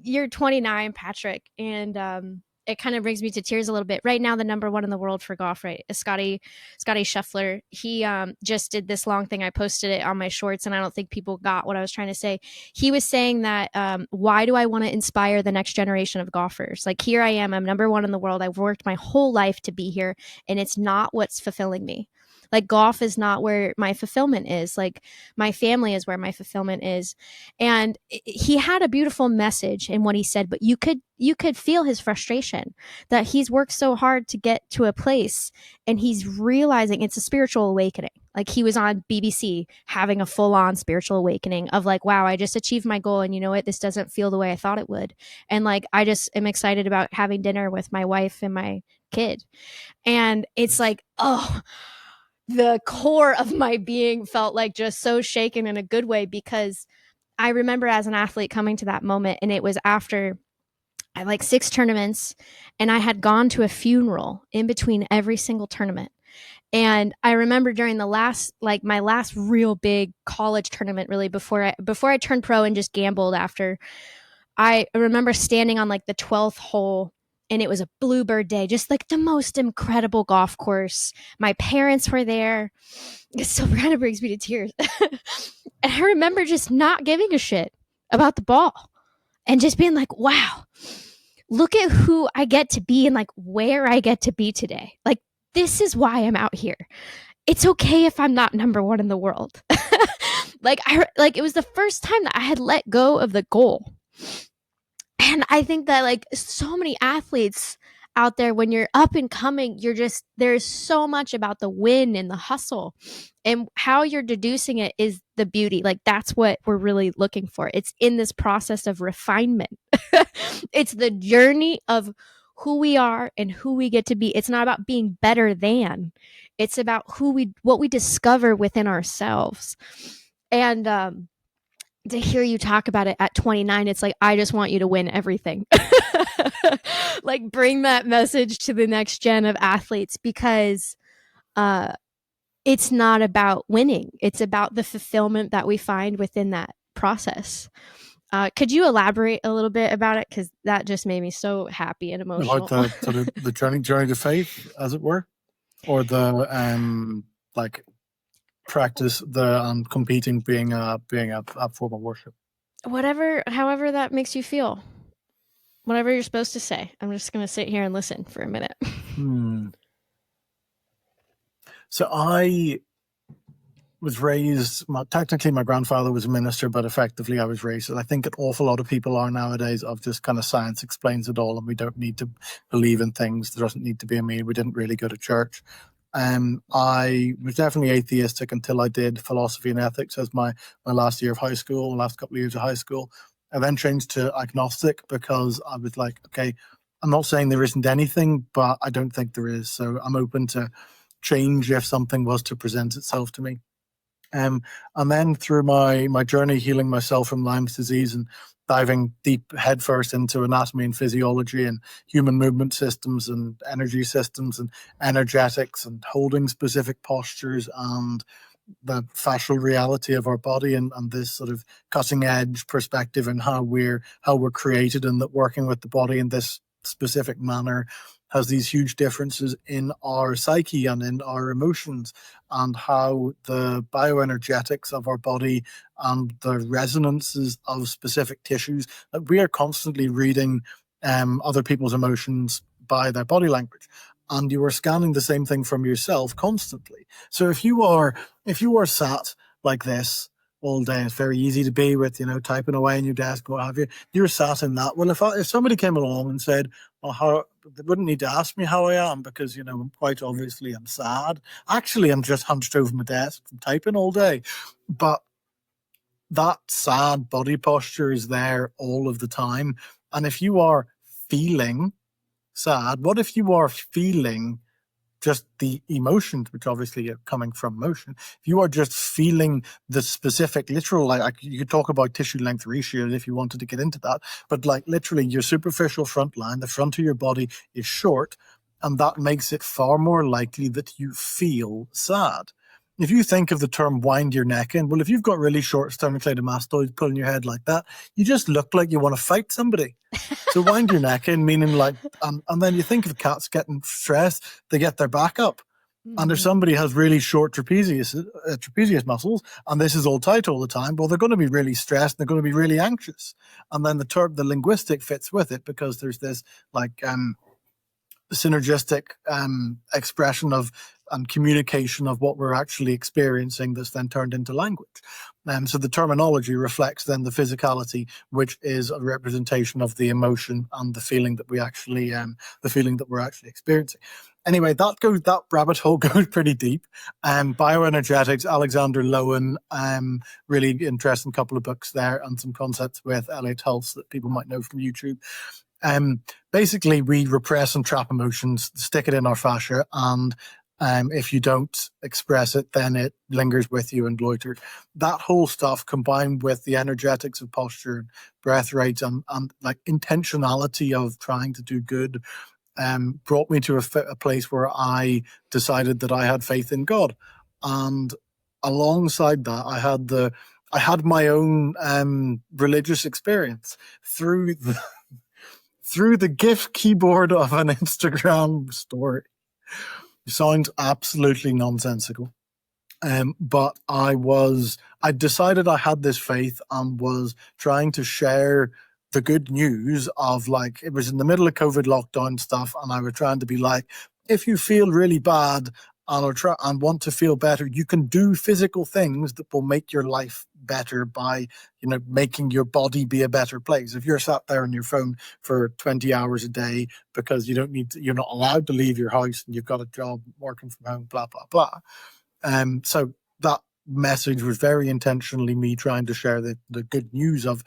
You're 29, Patrick, and it kind of brings me to tears a little bit. Right now, the number one in the world for golf, right, is Scotty Scheffler. He just did this long thing. I posted it on my shorts, and I don't think people got what I was trying to say. He was saying that, why do I want to inspire the next generation of golfers? Like, here I am, I'm number one in the world. I've worked my whole life to be here, and it's not what's fulfilling me. Like, golf is not where my fulfillment is. Like, my family is where my fulfillment is. And he had a beautiful message in what he said, but you could feel his frustration that he's worked so hard to get to a place, and he's realizing it's a spiritual awakening. Like, he was on BBC having a full-on spiritual awakening of like, wow, I just achieved my goal, and you know what? This doesn't feel the way I thought it would. And like, I just am excited about having dinner with my wife and my kid. And it's like, oh, the core of my being felt like just so shaken in a good way, because I remember as an athlete coming to that moment, and it was after I had like 6 tournaments, and I had gone to a funeral in between every single tournament. And I remember during the last, like my last real big college tournament, really before I turned pro and just gambled after, I remember standing on like the 12th hole, and it was a bluebird day, just like the most incredible golf course. My parents were there. It still kind of brings me to tears. And I remember just not giving a shit about the ball and just being like, wow, look at who I get to be and like where I get to be today. Like, this is why I'm out here. It's okay if I'm not number one in the world. Like, it was the first time that I had let go of the goal. And I think that like so many athletes out there, when you're up and coming, there's so much about the win and the hustle, and how you're deducing it is the beauty. Like, that's what we're really looking for. It's in this process of refinement. It's the journey of who we are and who we get to be. It's not about being better than. It's about what we discover within ourselves. And to hear you talk about it at 29, it's like, I just want you to win everything. Like, bring that message to the next gen of athletes, because it's not about winning. It's about the fulfillment that we find within that process. Could you elaborate a little bit about it? Because that just made me so happy and emotional. About the journey to faith, as it were, or the like practice, the competing being a form of worship. However that makes you feel. Whatever you're supposed to say. I'm just going to sit here and listen for a minute. So I was raised, technically my grandfather was a minister, but effectively I was raised, I think an awful lot of people are nowadays, of just kind of science explains it all, and we don't need to believe in things. There doesn't need to be a me. We didn't really go to church. I was definitely atheistic until I did philosophy and ethics as my last year of high school, last couple of years of high school. I then changed to agnostic because I was like, okay, I'm not saying there isn't anything, but I don't think there is. So I'm open to change if something was to present itself to me. And then through my journey healing myself from Lyme's disease and diving deep headfirst into anatomy and physiology and human movement systems and energy systems and energetics and holding specific postures and the fascial reality of our body and this sort of cutting edge perspective and how we're created, and that working with the body in this specific manner has these huge differences in our psyche and in our emotions, and how the bioenergetics of our body and the resonances of specific tissues, that we are constantly reading other people's emotions by their body language. And you are scanning the same thing from yourself constantly. So if you are sat like this all day, it's very easy to be with, typing away on your desk, what have you. You're sat in that. Well, if somebody came along and said, "Oh, they wouldn't need to ask me how I am, because quite obviously I'm sad. Actually, I'm just hunched over my desk from typing all day." But that sad body posture is there all of the time. And if you are feeling sad, what if you are feeling just the emotions, which obviously are coming from motion? If you are just feeling the specific literal, like you could talk about tissue length ratio if you wanted to get into that, but like literally your superficial front line, the front of your body is short, and that makes it far more likely that you feel sad. if you think of the term wind your neck in, well, if you've got really short sternocleidomastoids pulling your head like that, you just look like you want to fight somebody. So wind your neck in, meaning like, and then you think of cats getting stressed, they get their back up. And if somebody has really short trapezius muscles, and this is all tight all the time, well, they're going to be really stressed. And they're going to be really anxious. And then the linguistic fits with it, because there's this like synergistic expression of and communication of what we're actually experiencing that's then turned into language. So the terminology reflects then the physicality, which is a representation of the emotion and the feeling that we're actually experiencing. Anyway, that rabbit hole goes pretty deep. Bioenergetics, Alexander Lowen, really interesting couple of books there, and some concepts with Elliot Hulse that people might know from YouTube. Basically, we repress and trap emotions, stick it in our fascia, and if you don't express it, then it lingers with you and loiters. That whole stuff, combined with the energetics of posture, and breath rates, and like intentionality of trying to do good, brought me to a place where I decided that I had faith in God. And alongside that, I had my own religious experience through the GIF keyboard of an Instagram story. It sounds absolutely nonsensical. But I decided I had this faith and was trying to share the good news of, like, it was in the middle of COVID lockdown stuff, and I was trying to be like, if you feel really bad and want to feel better, you can do physical things that will make your life better by, making your body be a better place. If you're sat there on your phone for 20 hours a day because you're not allowed to leave your house and you've got a job working from home, blah, blah, blah. So that message was very intentionally me trying to share the good news of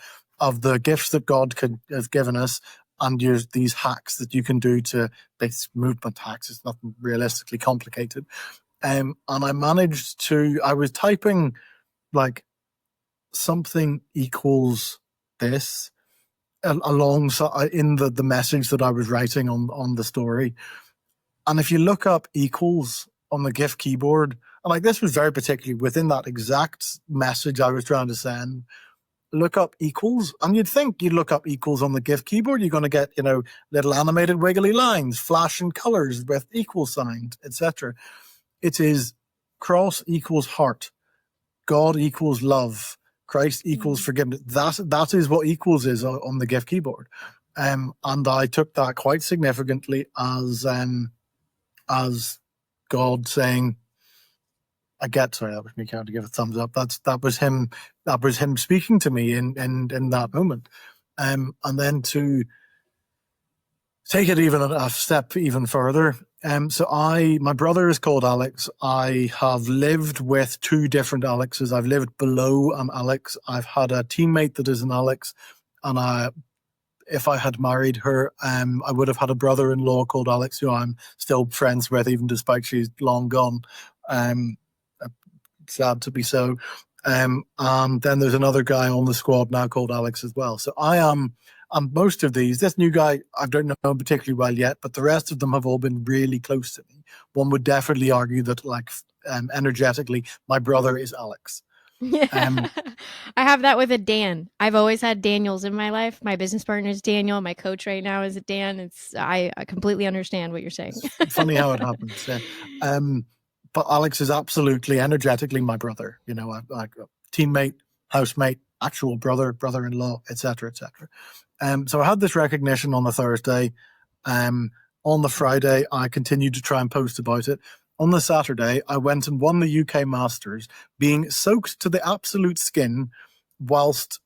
the gifts that God has given us, and use these hacks that you can do to base movement hacks. It's nothing realistically complicated. And I was typing like something equals this alongside in the message that I was writing on the story. And if you look up equals on the GIF keyboard, and like this was very particularly within that exact message I was trying to send, look up equals, and you'd think you'd look up equals on the GIF keyboard, you're going to get, little animated wiggly lines, flashing colors with equal signs, etc. It is cross equals heart, God equals love, Christ equals forgiveness. That is what equals is on the GIF keyboard. And I took that quite significantly as God saying, sorry, that was me trying to give a thumbs up. That was him speaking to me in that moment. And then to take it even a step even further. So my brother is called Alex. I have lived with two different Alexes. I've lived below an Alex. I've had a teammate that is an Alex, and if I had married her, I would have had a brother-in-law called Alex, who I'm still friends with, even despite she's long gone. Sad to be so. And then there's another guy on the squad now called Alex as well. So I am, and most of these, this new guy, I don't know particularly well yet, but the rest of them have all been really close to me. One would definitely argue that, like, energetically, my brother is Alex. Yeah. I have that with a Dan. I've always had Daniels in my life. My business partner is Daniel. My coach right now is a Dan. I completely understand what you're saying. It's funny how it happens. Yeah. But Alex is absolutely energetically my brother. A teammate, housemate, actual brother-in-law, etc., etc. So I had this recognition on the Thursday. On the Friday, I continued to try and post about it. On the Saturday, I went and won the UK Masters, being soaked to the absolute skin whilst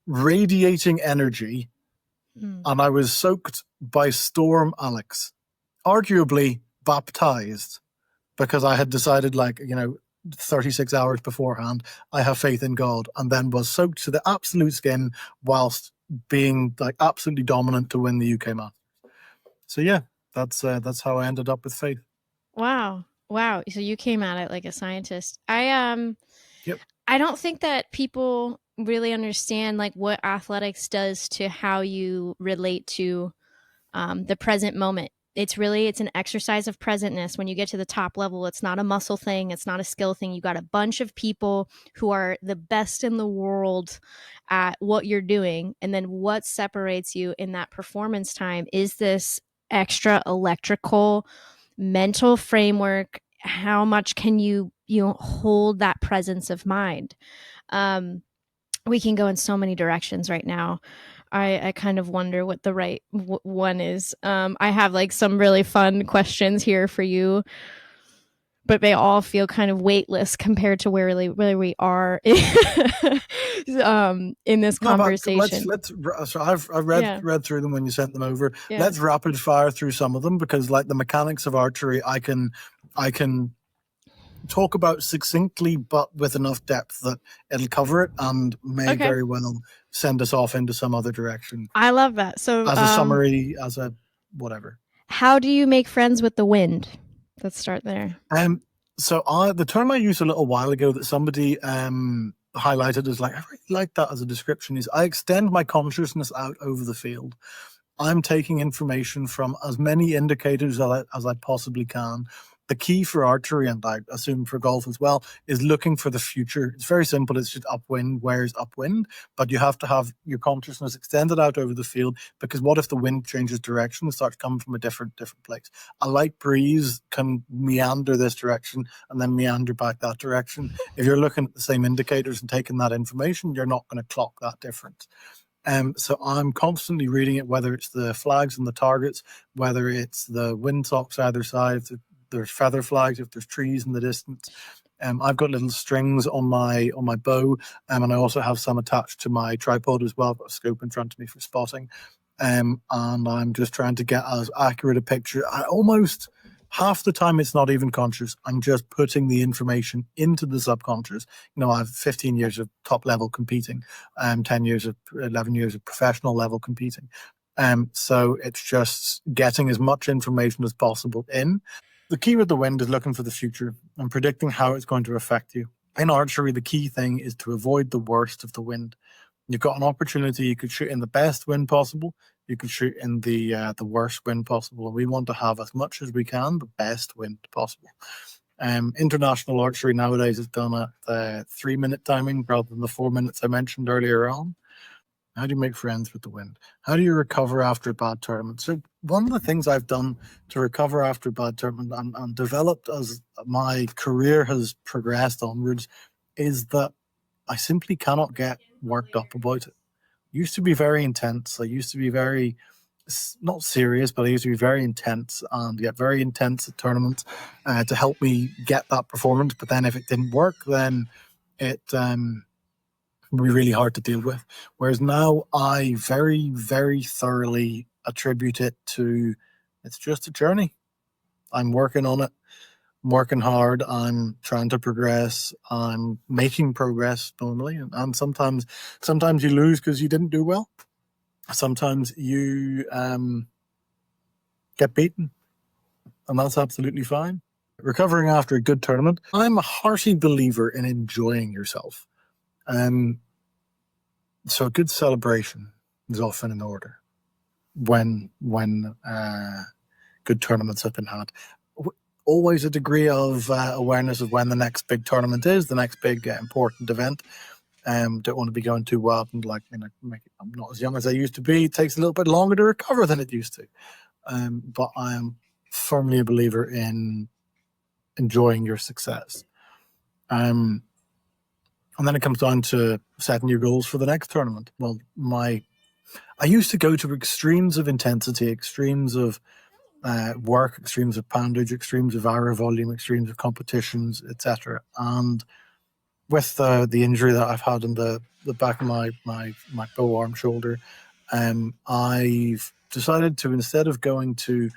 radiating energy. And I was soaked by Storm Alex, arguably baptized, because I had decided, 36 hours beforehand, I have faith in God, and then was soaked to the absolute skin whilst being like absolutely dominant to win the UK Masters. So yeah, that's how I ended up with faith. Wow. So you came at it like a scientist. Yep. I don't think that people really understand like what athletics does to how you relate to the present moment. it's an exercise of presentness. When you get to the top level, it's not a muscle thing, it's not a skill thing. You got a bunch of people who are the best in the world at what you're doing, and then what separates you in that performance time is this extra electrical mental framework. How much can you hold that presence of mind? We can go in so many directions right now. I kind of wonder what the right one is. I have like some really fun questions here for you, but they all feel kind of weightless compared to where we are in this conversation. So I've read through them when you sent them over. Yeah. Let's rapid fire through some of them, because like the mechanics of archery, I can talk about succinctly, but with enough depth that it'll cover it and may very well send us off into some other direction. I love that. So as a summary, as a whatever. How do you make friends with the wind? Let's start there. So the term I used a little while ago that somebody highlighted as like, I really like that as a description, is I extend my consciousness out over the field. I'm taking information from as many indicators as I possibly can. The key for archery, and I assume for golf as well, is looking for the future. It's very simple. It's just upwind. Where's upwind? But you have to have your consciousness extended out over the field, because what if the wind changes direction and starts coming from a different place? A light breeze can meander this direction and then meander back that direction. If you're looking at the same indicators and taking that information, you're not going to clock that difference. So I'm constantly reading it, whether it's the flags and the targets, whether it's the windsocks either side, if there's feather flags, if there's trees in the distance. I've got little strings on my bow, and I also have some attached to my tripod as well. I've got a scope in front of me for spotting, and I'm just trying to get as accurate a picture. I almost half the time it's not even conscious. I'm just putting the information into the subconscious. I have 15 years of top level competing, 11 years of professional level competing. So it's just getting as much information as possible in. The key with the wind is looking for the future and predicting how it's going to affect you. In archery, the key thing is to avoid the worst of the wind. You've got an opportunity. You could shoot in the best wind possible. You could shoot in the worst wind possible. And we want to have as much as we can, the best wind possible. International archery nowadays is done at the 3-minute timing rather than the 4 minutes I mentioned earlier on. How do you make friends with the wind? How do you recover after a bad tournament? So one of the things I've done to recover after a bad tournament and developed as my career has progressed onwards is that I simply cannot get worked up about it. I used to be very intense. I used to be very, not serious, but I used to be very intense and get very intense at tournaments to help me get that performance. But then if it didn't work, then it would be really hard to deal with. Whereas now I very, very thoroughly attribute it to, it's just a journey. I'm working on it. I'm working hard. I'm trying to progress. I'm making progress normally. And sometimes you lose because you didn't do well. Sometimes you get beaten. And that's absolutely fine. Recovering after a good tournament, I'm a hearty believer in enjoying yourself. So a good celebration is often in order when good tournaments have been had. Always a degree of awareness of when the next big tournament is, the next big important event. Don't want to be going too wild and I'm not as young as I used to be. It takes a little bit longer to recover than it used to. But I am firmly a believer in enjoying your success. And then it comes down to setting your goals for the next tournament. Well, I used to go to extremes of intensity, extremes of work, extremes of poundage, extremes of hour volume, extremes of competitions, etc. And with the injury that I've had in the back of my bow arm shoulder, I've decided to, instead of going to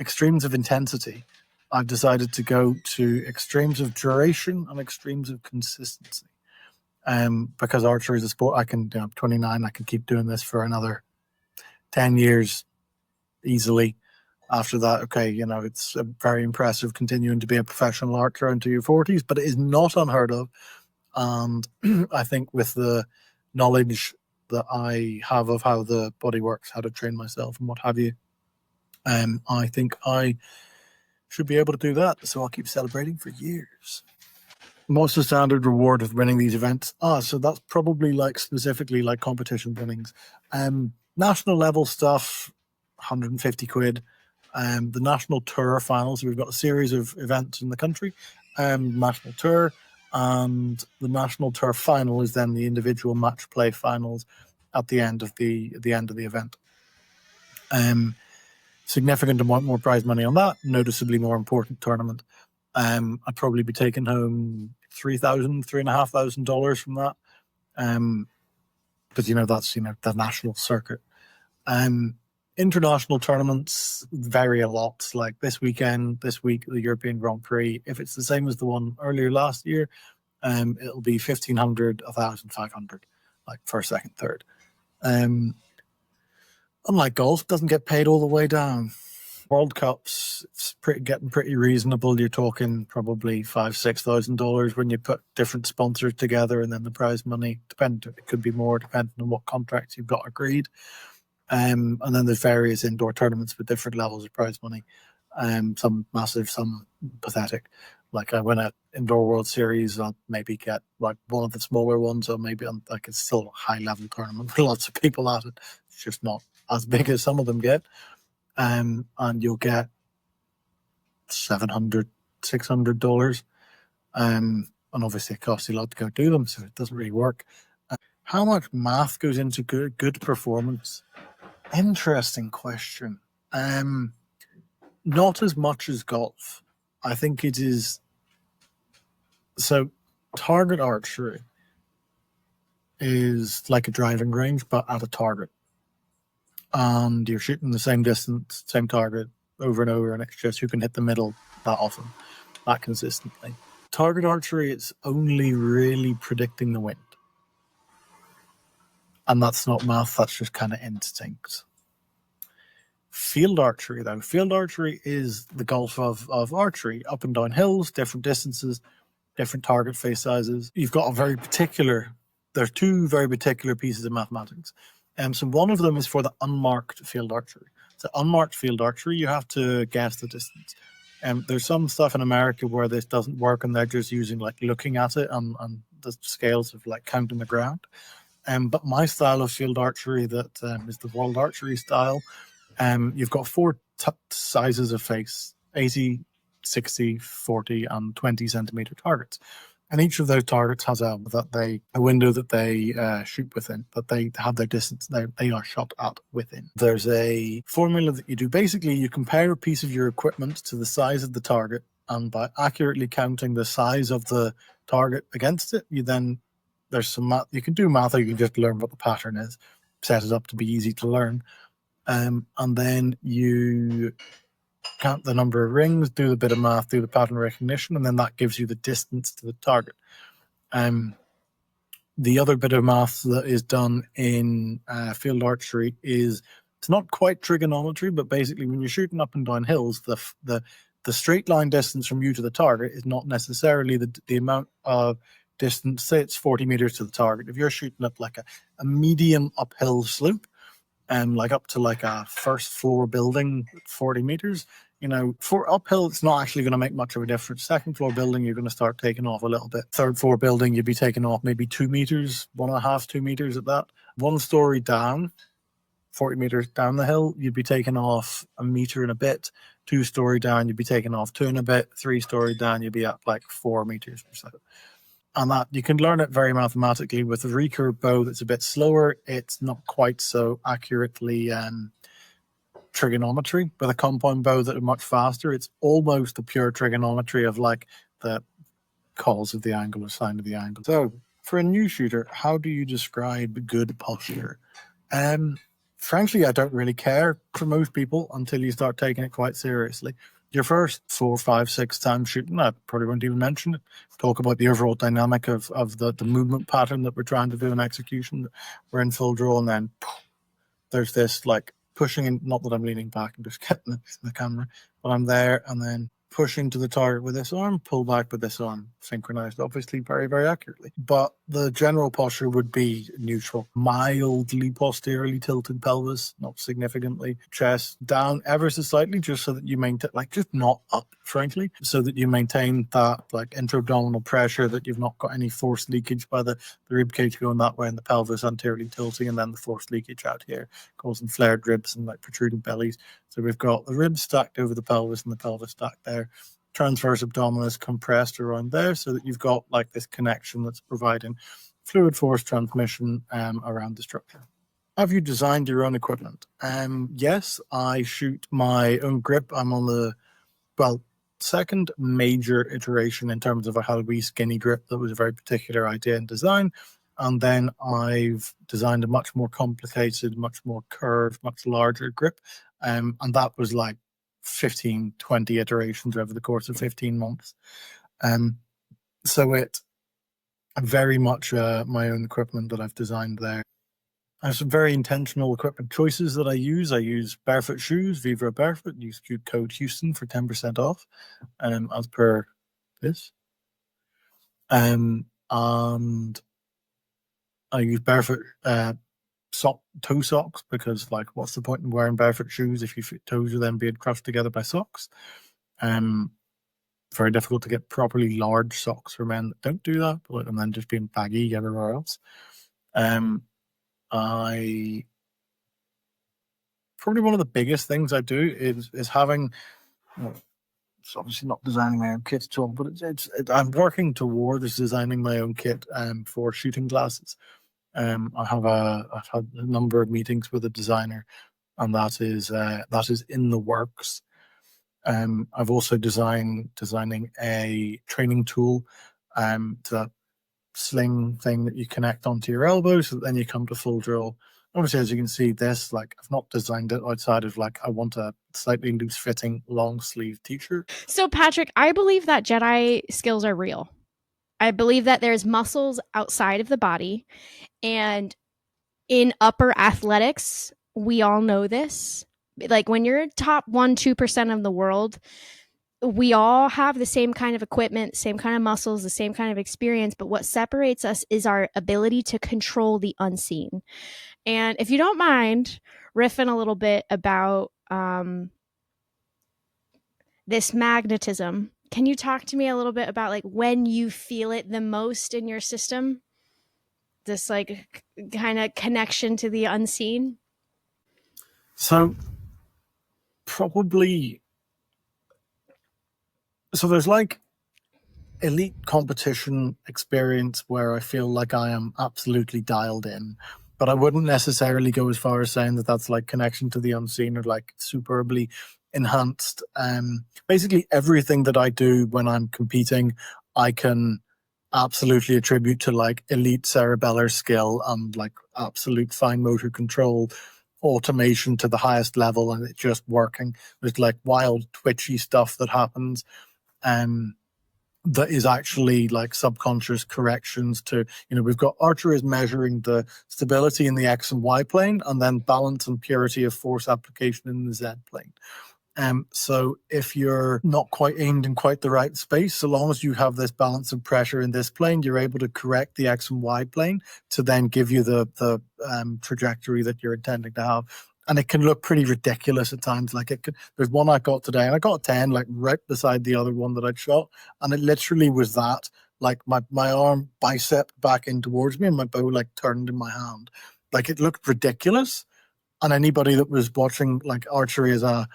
extremes of intensity, I've decided to go to extremes of duration and extremes of consistency. Because archery is a sport, I'm 29, I can keep doing this for another 10 years easily. After that, it's very impressive continuing to be a professional archer into your 40s, but it is not unheard of. And I think with the knowledge that I have of how the body works, how to train myself and what have you, I think I should be able to do that, so I'll keep celebrating for years. What's the standard reward of winning these events? So that's probably like specifically like competition winnings. National level stuff, 150 quid. The national tour finals, we've got a series of events in the country. National tour, and the national tour final is then the individual match play finals at the end of the event. Significant amount more prize money on that, noticeably more important tournament. I'd probably be taking home $3,500 from that. But that's the national circuit. International tournaments vary a lot. Like this week, the European Grand Prix, if it's the same as the one earlier last year, it'll be 1,500, 1,500, like first, second, third. Unlike golf, doesn't get paid all the way down. World Cups, it's getting pretty reasonable. You're talking probably $5,000-6,000 when you put different sponsors together, and then the prize money, it could be more depending on what contracts you've got agreed. And then there's various indoor tournaments with different levels of prize money. Some massive, some pathetic. Like I win an indoor World Series, I'll maybe get like one of the smaller ones, or maybe it's still a high level tournament with lots of people at it. It's just not as big as some of them get. And you'll get $700-600. And obviously it costs you a lot to go do them, so it doesn't really work. How much math goes into good performance? Interesting question. Not as much as golf. I think it is. So target archery is like a driving range, but at a target. And you're shooting the same distance, same target over and over, and it's just who can hit the middle that often, that consistently. Target archery, it's only really predicting the wind. And that's not math, that's just kind of instinct. Field archery, though. Field archery is the golf of archery, up and down hills, different distances, different target face sizes. You've got there's two very particular pieces of mathematics. So one of them is for the unmarked field archery. So unmarked field archery, you have to guess the distance. There's some stuff in America where this doesn't work, and they're just using like looking at it and the scales of like counting the ground. But my style of field archery that is the world archery style, you've got four sizes of face: 80, 60, 40, and 20 centimeter targets. And each of those targets has a window that they shoot within, that they have their distance they are shot at within. There's a formula that you do. Basically, you compare a piece of your equipment to the size of the target, and by accurately counting the size of the target against it, there's some math. You can do math, or you can just learn what the pattern is, set it up to be easy to learn. And then you count the number of rings, do the bit of math, do the pattern recognition, and then that gives you the distance to the target. The other bit of math that is done in field archery is, it's not quite trigonometry, but basically when you're shooting up and down hills, the straight line distance from you to the target is not necessarily the amount of distance. Say it's 40 meters to the target. If you're shooting up like a medium uphill slope, like up to like a first floor building, 40 meters, for uphill, it's not actually going to make much of a difference. Second floor building, you're going to start taking off a little bit. Third floor building, you'd be taking off maybe 2 meters, 1.5, 2 meters at that. 1 story down, 40 meters down the hill, you'd be taking off 1 meter and a bit. 2 story down, you'd be taking off 2 and a bit. 3 story down, you'd be at like 4 meters or so. And that you can learn it very mathematically. With a recurve bow that's a bit slower, it's not quite so accurately trigonometry. With a compound bow that are much faster, it's almost the pure trigonometry of like the cos of the angle or sine of the angle. So for a new shooter, how do you describe good posture? Frankly, I don't really care for most people until you start taking it quite seriously. Your first 4, 5, 6 times shooting, I probably won't even mention it. Talk about the overall dynamic of the movement pattern that we're trying to do in execution. We're in full draw, and then there's this like pushing in, not that I'm leaning back and just getting the camera, but I'm there, and then push into the target with this arm, pull back with this arm, synchronized, obviously very, very accurately. But the general posture would be neutral, mildly posteriorly tilted pelvis, not significantly, chest down ever so slightly, just so that you maintain, like, just not up, frankly, so that you maintain that like intra-abdominal pressure, that you've not got any force leakage by the rib cage going that way and the pelvis anteriorly tilting, and then the force leakage out here causing flared ribs and like protruding bellies. So we've got the ribs stacked over the pelvis and the pelvis stacked there. Transverse abdominis compressed around there, so that you've got like this connection that's providing fluid force transmission around the structure. Have you designed your own equipment? Yes, I shoot my own grip. I'm on the, well, second major iteration in terms of a Halloween skinny grip that was a very particular idea and design. And then I've designed a much more complicated, much more curved, much larger grip. And that was like 15, 20 iterations over the course of 15 months. So it very much my own equipment that I've designed there. I have some very intentional equipment choices that I use. I use barefoot shoes, Vibro Barefoot. Use code Houston for 10% off, as per this. And I use barefoot toe socks, because like, what's the point in wearing barefoot shoes if your toes are then being crushed together by socks? Very difficult to get properly large socks for men that don't do that, and then just being baggy everywhere else. I probably one of the biggest things I do is having. Well, it's obviously not designing my own kit at all, but I'm working towards designing my own kit for shooting glasses. I've had a number of meetings with a designer, and that is in the works. I've also designing a training tool, that sling thing that you connect onto your elbow, so that then you come to full draw. Obviously, as you can see, this, like, I've not designed it outside of like, I want a slightly loose fitting long sleeve t-shirt. So Patrick, I believe that Jedi skills are real. I believe that there's muscles outside of the body, and in upper athletics, we all know this. Like, when you're top 1-2% of the world, we all have the same kind of equipment, same kind of muscles, the same kind of experience, but what separates us is our ability to control the unseen. And if you don't mind riffing a little bit about this magnetism, can you talk to me a little bit about like when you feel it the most in your system? This like kind of connection to the unseen? So probably, so there's like elite competition experience where I feel like I am absolutely dialed in, but I wouldn't necessarily go as far as saying that that's like connection to the unseen or like superbly enhanced. Basically everything that I do when I'm competing, I can absolutely attribute to like elite cerebellar skill and like absolute fine motor control, automation to the highest level, and it's just working. There's like wild twitchy stuff that happens. That is actually like subconscious corrections to, we've got archery is measuring the stability in the X and Y plane, and then balance and purity of force application in the Z plane. So if you're not quite aimed in quite the right space, so long as you have this balance of pressure in this plane, you're able to correct the X and Y plane to then give you the trajectory that you're intending to have. And it can look pretty ridiculous at times. Like, there's one I got today, and I got a 10, like right beside the other one that I'd shot. And it literally was that, like my arm bicep back in towards me and my bow like turned in my hand. Like, it looked ridiculous. And anybody that was watching like archery as a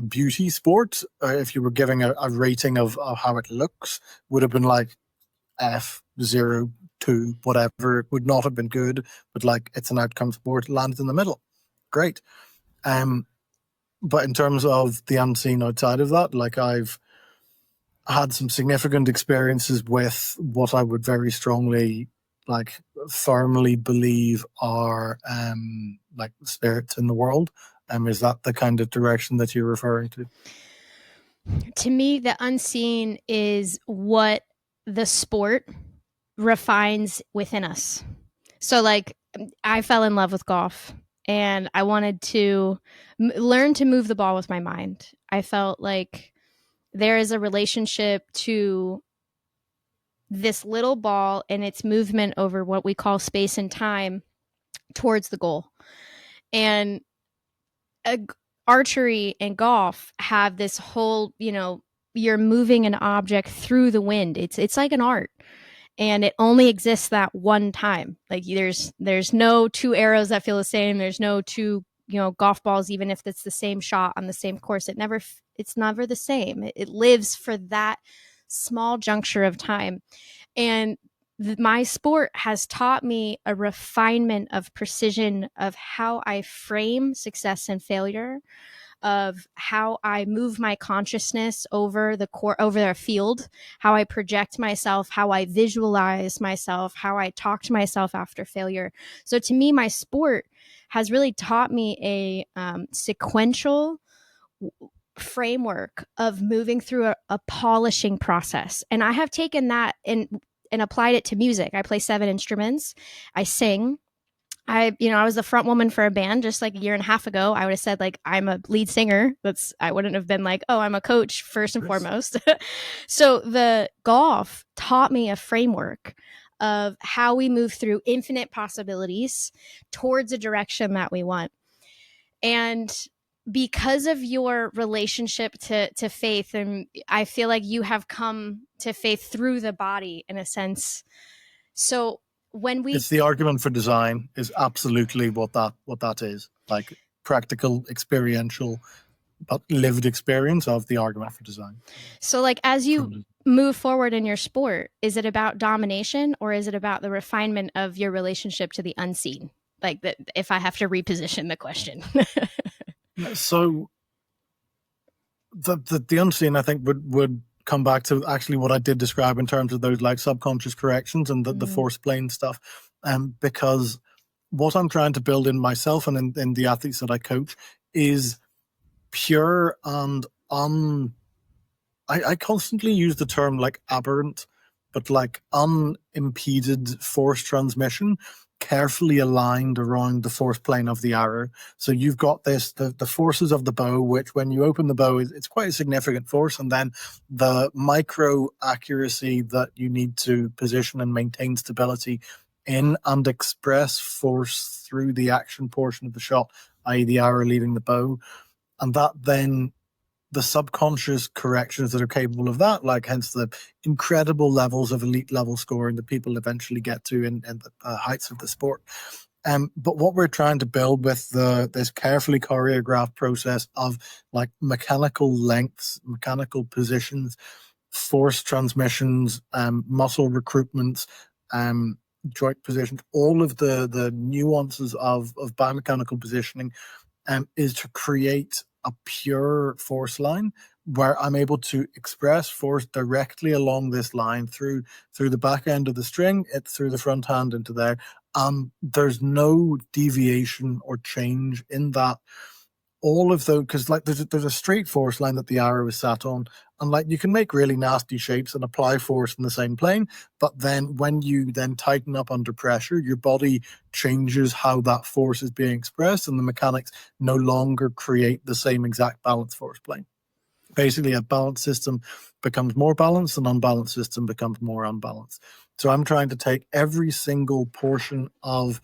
beauty sport, if you were giving a rating of how it looks, would have been like F0, 2, whatever. It would not have been good, but like, it's an outcome sport, lands in the middle. Great. But in terms of the unseen outside of that, like, I've had some significant experiences with what I would very strongly, like, firmly believe are like spirits in the world. Is that the kind of direction that you're referring to? To me, the unseen is what the sport refines within us. So like, I fell in love with golf, and I wanted to learn to move the ball with my mind. I felt like there is a relationship to this little ball and its movement over what we call space and time towards the goal. And archery and golf have this whole, you're moving an object through the wind. It's like an art, and it only exists that one time. Like there's no two arrows that feel the same. There's no two, golf balls, even if it's the same shot on the same course. It's never the same. It lives for that small juncture of time. And my sport has taught me a refinement of precision of how I frame success and failure, of how I move my consciousness over the field, how I project myself, how I visualize myself, how I talk to myself after failure. So to me, my sport has really taught me a sequential framework of moving through a polishing process. And I have taken that and applied it to music. I play 7 instruments. I sing. I was the front woman for a band just like a year and a half ago. I would have said like, I'm a lead singer. I wouldn't have been like, oh, I'm a coach first and foremost. So the golf taught me a framework of how we move through infinite possibilities towards a direction that we want. And because of your relationship to faith, and I feel like you have come to faith through the body in a sense. So it's the argument for design is absolutely what that is, like practical, experiential, but lived experience of the argument for design. So like as you move forward in your sport, is it about domination or is it about the refinement of your relationship to the unseen? Like that, if I have to reposition the question. So the unseen, I think, would come back to actually what I did describe in terms of those like subconscious corrections and the force plane stuff. Because what I'm trying to build in myself and in the athletes that I coach is pure and I constantly use the term like aberrant, but like unimpeded force transmission, carefully aligned around the force plane of the arrow. So you've got the forces of the bow, which when you open the bow, it's quite a significant force. And then the micro accuracy that you need to position and maintain stability in and express force through the action portion of the shot, i.e. the arrow leaving the bow. And that then the subconscious corrections that are capable of that, like hence the incredible levels of elite level scoring that people eventually get to in the heights of the sport. But what we're trying to build with this carefully choreographed process of like mechanical lengths, mechanical positions, force transmissions, muscle recruitments, joint positions, all of the nuances of biomechanical positioning is to create a pure force line where I'm able to express force directly along this line through the back end of the string, through the front hand into there. There's no deviation or change in that. All of those, because like there's a straight force line that the arrow is sat on, and like you can make really nasty shapes and apply force in the same plane, but then when you then tighten up under pressure, your body changes how that force is being expressed, and the mechanics no longer create the same exact balance force plane. Basically, a balanced system becomes more balanced, an unbalanced system becomes more unbalanced. So I'm trying to take every single portion of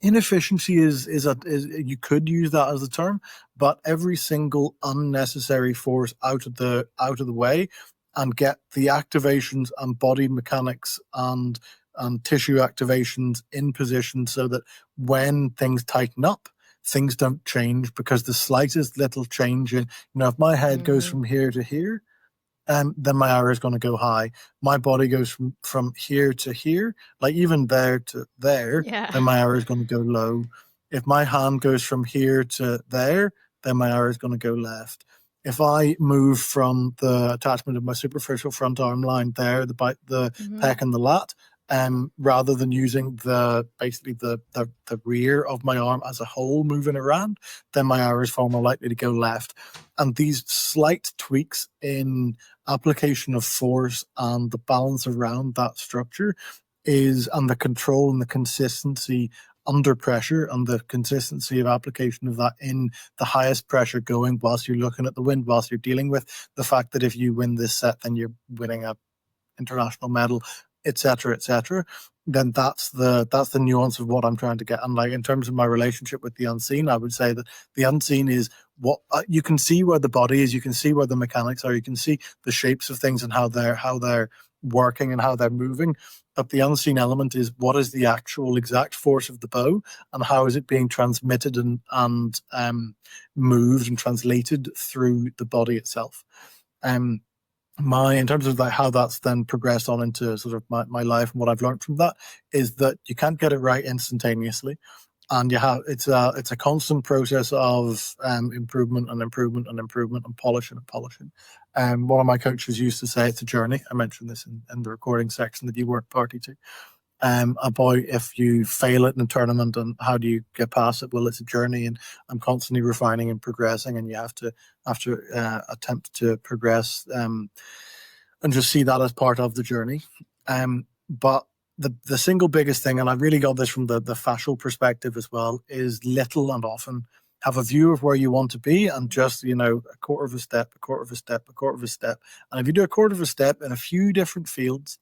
inefficiency is you could use that as a term, but every single unnecessary force out of the way and get the activations and body mechanics and tissue activations in position so that when things tighten up, things don't change, because the slightest little change in, if my head goes from here to here, then my arrow is going to go high. My body goes from here to here, like even there to there, then my arrow is going to go low. If my hand goes from here to there, then my arrow is going to go left. If I move from the attachment of my superficial front arm line there, the pec and the lat, rather than using the rear of my arm as a whole moving around, then my arrow is far more likely to go left. And these slight tweaks in application of force and the balance around that structure and the control and the consistency under pressure and the consistency of application of that in the highest pressure going whilst you're looking at the wind, whilst you're dealing with the fact that if you win this set, then you're winning a international medal, etc., then that's the nuance of what I'm trying to get. And like in terms of my relationship with the unseen, I would say that the unseen is what you can see where the body is, you can see where the mechanics are, you can see the shapes of things and how they're working and how they're moving. But the unseen element is what is the actual exact force of the bow and how is it being transmitted and moved and translated through the body itself. In terms of like how that's then progressed on into sort of my life and what I've learned from that is that you can't get it right instantaneously, and it's a constant process of improvement and improvement and improvement and polishing and polishing. One of my coaches used to say it's a journey. I mentioned this in the recording section that you weren't party to. About if you fail it in a tournament and how do you get past it? Well, it's a journey, and I'm constantly refining and progressing, and you have to attempt to progress and just see that as part of the journey. But the single biggest thing, and I really got this from the fascial perspective as well, is little and often. Have a view of where you want to be and just, a quarter of a step, a quarter of a step, a quarter of a step. And if you do a quarter of a step in a few different fields,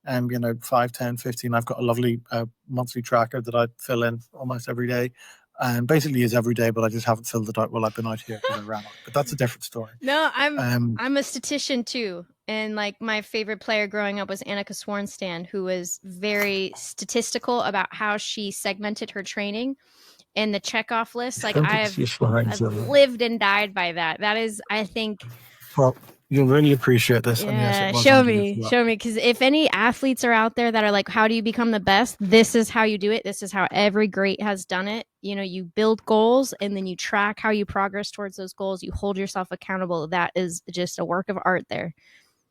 5, 10, 15. I've got a lovely monthly tracker that I fill in almost every day. And basically is every day, but I just haven't filled it out while I've been out here because I ran out. But that's a different story. No, I'm a statistician too. And like my favorite player growing up was Annika Swarnstan, who was very statistical about how she segmented her training and the checkoff list. Like I've lived and died by that. That is, I think. Well, you'll really appreciate this. Yeah, show me. Because if any athletes are out there that are like, how do you become the best? This is how you do it. This is how every great has done it. You build goals and then you track how you progress towards those goals. You hold yourself accountable. That is just a work of art there.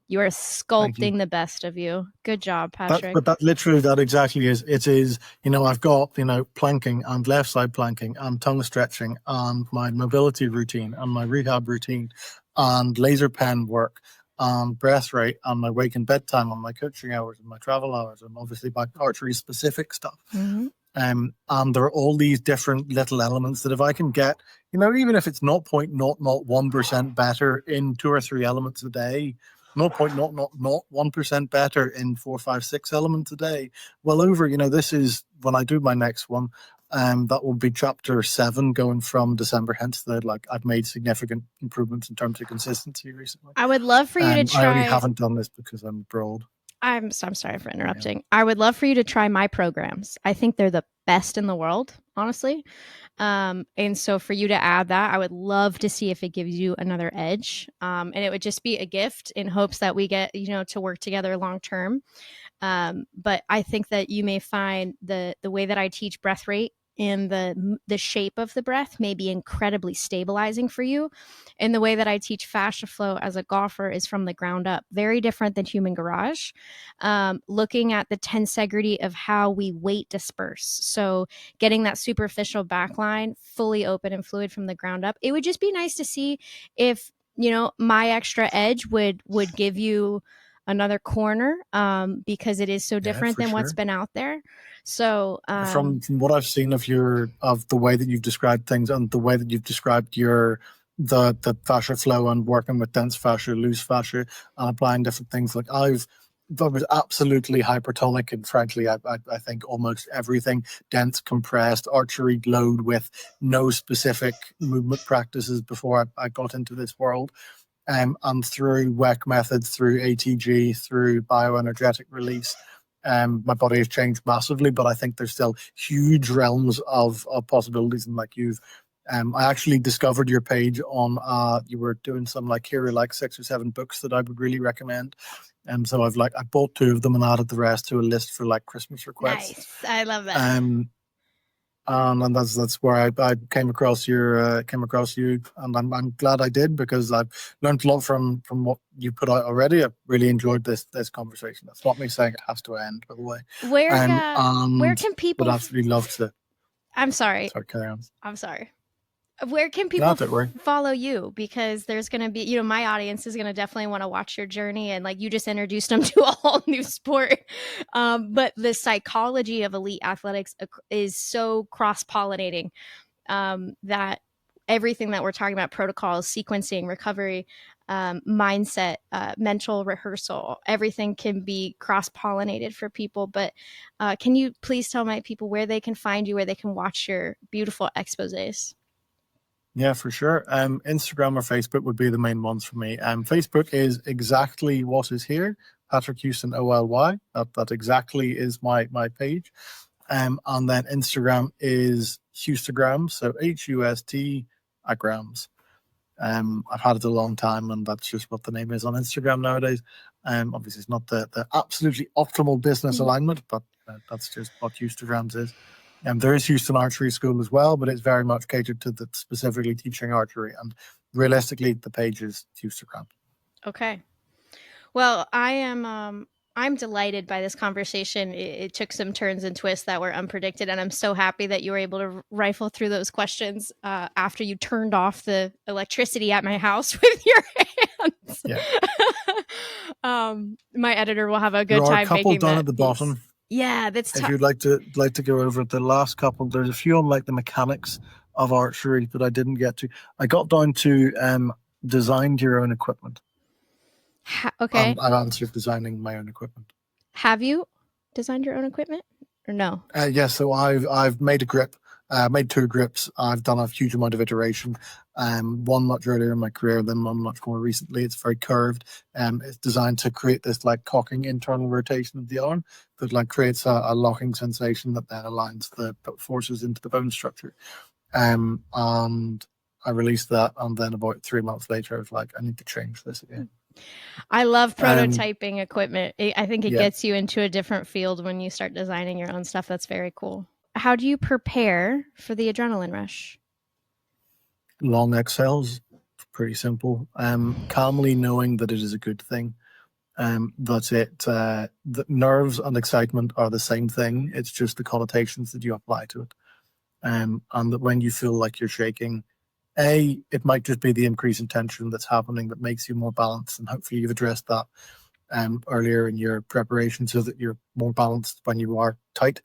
You are sculpting the best of you. Good job, Patrick. That exactly is. It is, I've got, planking and left side planking and tongue stretching and my mobility routine and my rehab routine and laser pen work and breath rate and my wake and bedtime and my coaching hours and my travel hours and obviously my archery specific stuff. Mm-hmm. And there are all these different little elements that if I can get, even if it's 0.001% better in 2 or 3 elements a day, 0.001% better in 4, 5, 6 elements a day. Well, this is when I do my next one. That will be chapter 7 going from December. Hence, I've made significant improvements in terms of consistency recently. I would love for you to try. I only haven't done this because I'm broad. I'm sorry for interrupting. Yeah. I would love for you to try my programs. I think they're the best in the world, honestly. And so for you to add that, I would love to see if it gives you another edge. And it would just be a gift in hopes that we get, to work together long term. But I think that you may find the way that I teach breath rate and the shape of the breath may be incredibly stabilizing for you. And the way that I teach fascia flow as a golfer is from the ground up, very different than human garage, looking at the tensegrity of how we weight disperse. So getting that superficial backline fully open and fluid from the ground up. It would just be nice to see if, my extra edge would give you another corner, because it is so different than what's been out there. So from what I've seen of the way that you've described things and the way that you've described the fascia flow and working with dense fascia, loose fascia, and applying different things, like I was absolutely hypertonic, and frankly, I think almost everything dense, compressed, archery load with no specific movement practices before I got into this world. And through WEC methods, through ATG, through bioenergetic release, my body has changed massively, but I think there's still huge realms of possibilities. And like I actually discovered your page on, you were doing some here are 6 or 7 books that I would really recommend. And so I bought 2 of them and added the rest to a list for Christmas requests. Nice. I love that. And that's where I came across you, and I'm glad I did, because I've learned a lot from what you put out already. I really enjoyed this conversation. That's not me saying it has to end, by the way. Where can people? Would absolutely love to. I'm sorry. Sorry, carry on. I'm sorry. Where can people Not that way. follow you? Because there's going to be, my audience is going to definitely want to watch your journey. And like you just introduced them to a whole new sport. But the psychology of elite athletics is so cross pollinating that everything that we're talking about, protocols, sequencing, recovery, mindset, mental rehearsal, everything can be cross-pollinated for people. But can you please tell my people where they can find you, where they can watch your beautiful exposés? Yeah, for sure. Instagram or Facebook would be the main ones for me. Facebook is exactly what is here, Patrick Huston OLY. That exactly is my page. And then Instagram is Hustagram, so HUST grams. I've had it a long time, and that's just what the name is on Instagram nowadays. Obviously, it's not the absolutely optimal business alignment, but that's just what Hustagrams is. There is Houston Archery School as well, but it's very much catered to the specifically teaching archery. And realistically, the page is Hustagram. Okay. Well, I'm delighted by this conversation. It took some turns and twists that were unpredicted, and I'm so happy that you were able to rifle through those questions after you turned off the electricity at my house with your hands. Yeah. My editor will have a good there are time a couple making down that at the piece. bottom. Yeah, that's if you'd like to go over the last couple. There's a few on like the mechanics of archery that I didn't get to. I got down to designed your own equipment. Okay. I've answered designing my own equipment. Have you designed your own equipment or no? Yes, so I've made a grip, made 2 grips. I've done a huge amount of iteration. One much earlier in my career, then one much more recently. It's very curved. It's designed to create this like cocking internal rotation of the arm that like creates a locking sensation that then aligns the forces into the bone structure. And I released that, and then about 3 months later, I was like, I need to change this again. I love prototyping equipment. I think it gets you into a different field when you start designing your own stuff. That's very cool. How do you prepare for the adrenaline rush? Long exhales, pretty simple. Calmly knowing that it is a good thing. That's it. The nerves and excitement are the same thing. It's just the connotations that you apply to it. And that when you feel like you're shaking, it might just be the increase in tension that's happening that makes you more balanced, and hopefully you've addressed that earlier in your preparation so that you're more balanced when you are tight.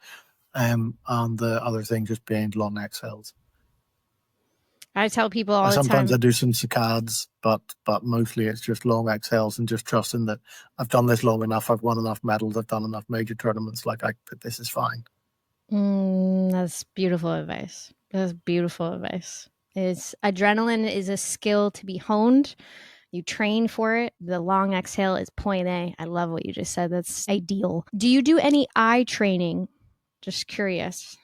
And the other thing just being long exhales. I tell people all the time. Sometimes I do some saccades, but mostly it's just long exhales and just trusting that I've done this long enough, I've won enough medals, I've done enough major tournaments, this is fine. That's beautiful advice. That's beautiful advice. Adrenaline is a skill to be honed. You train for it. The long exhale is point A. I love what you just said. That's ideal. Do you do any eye training? Just curious.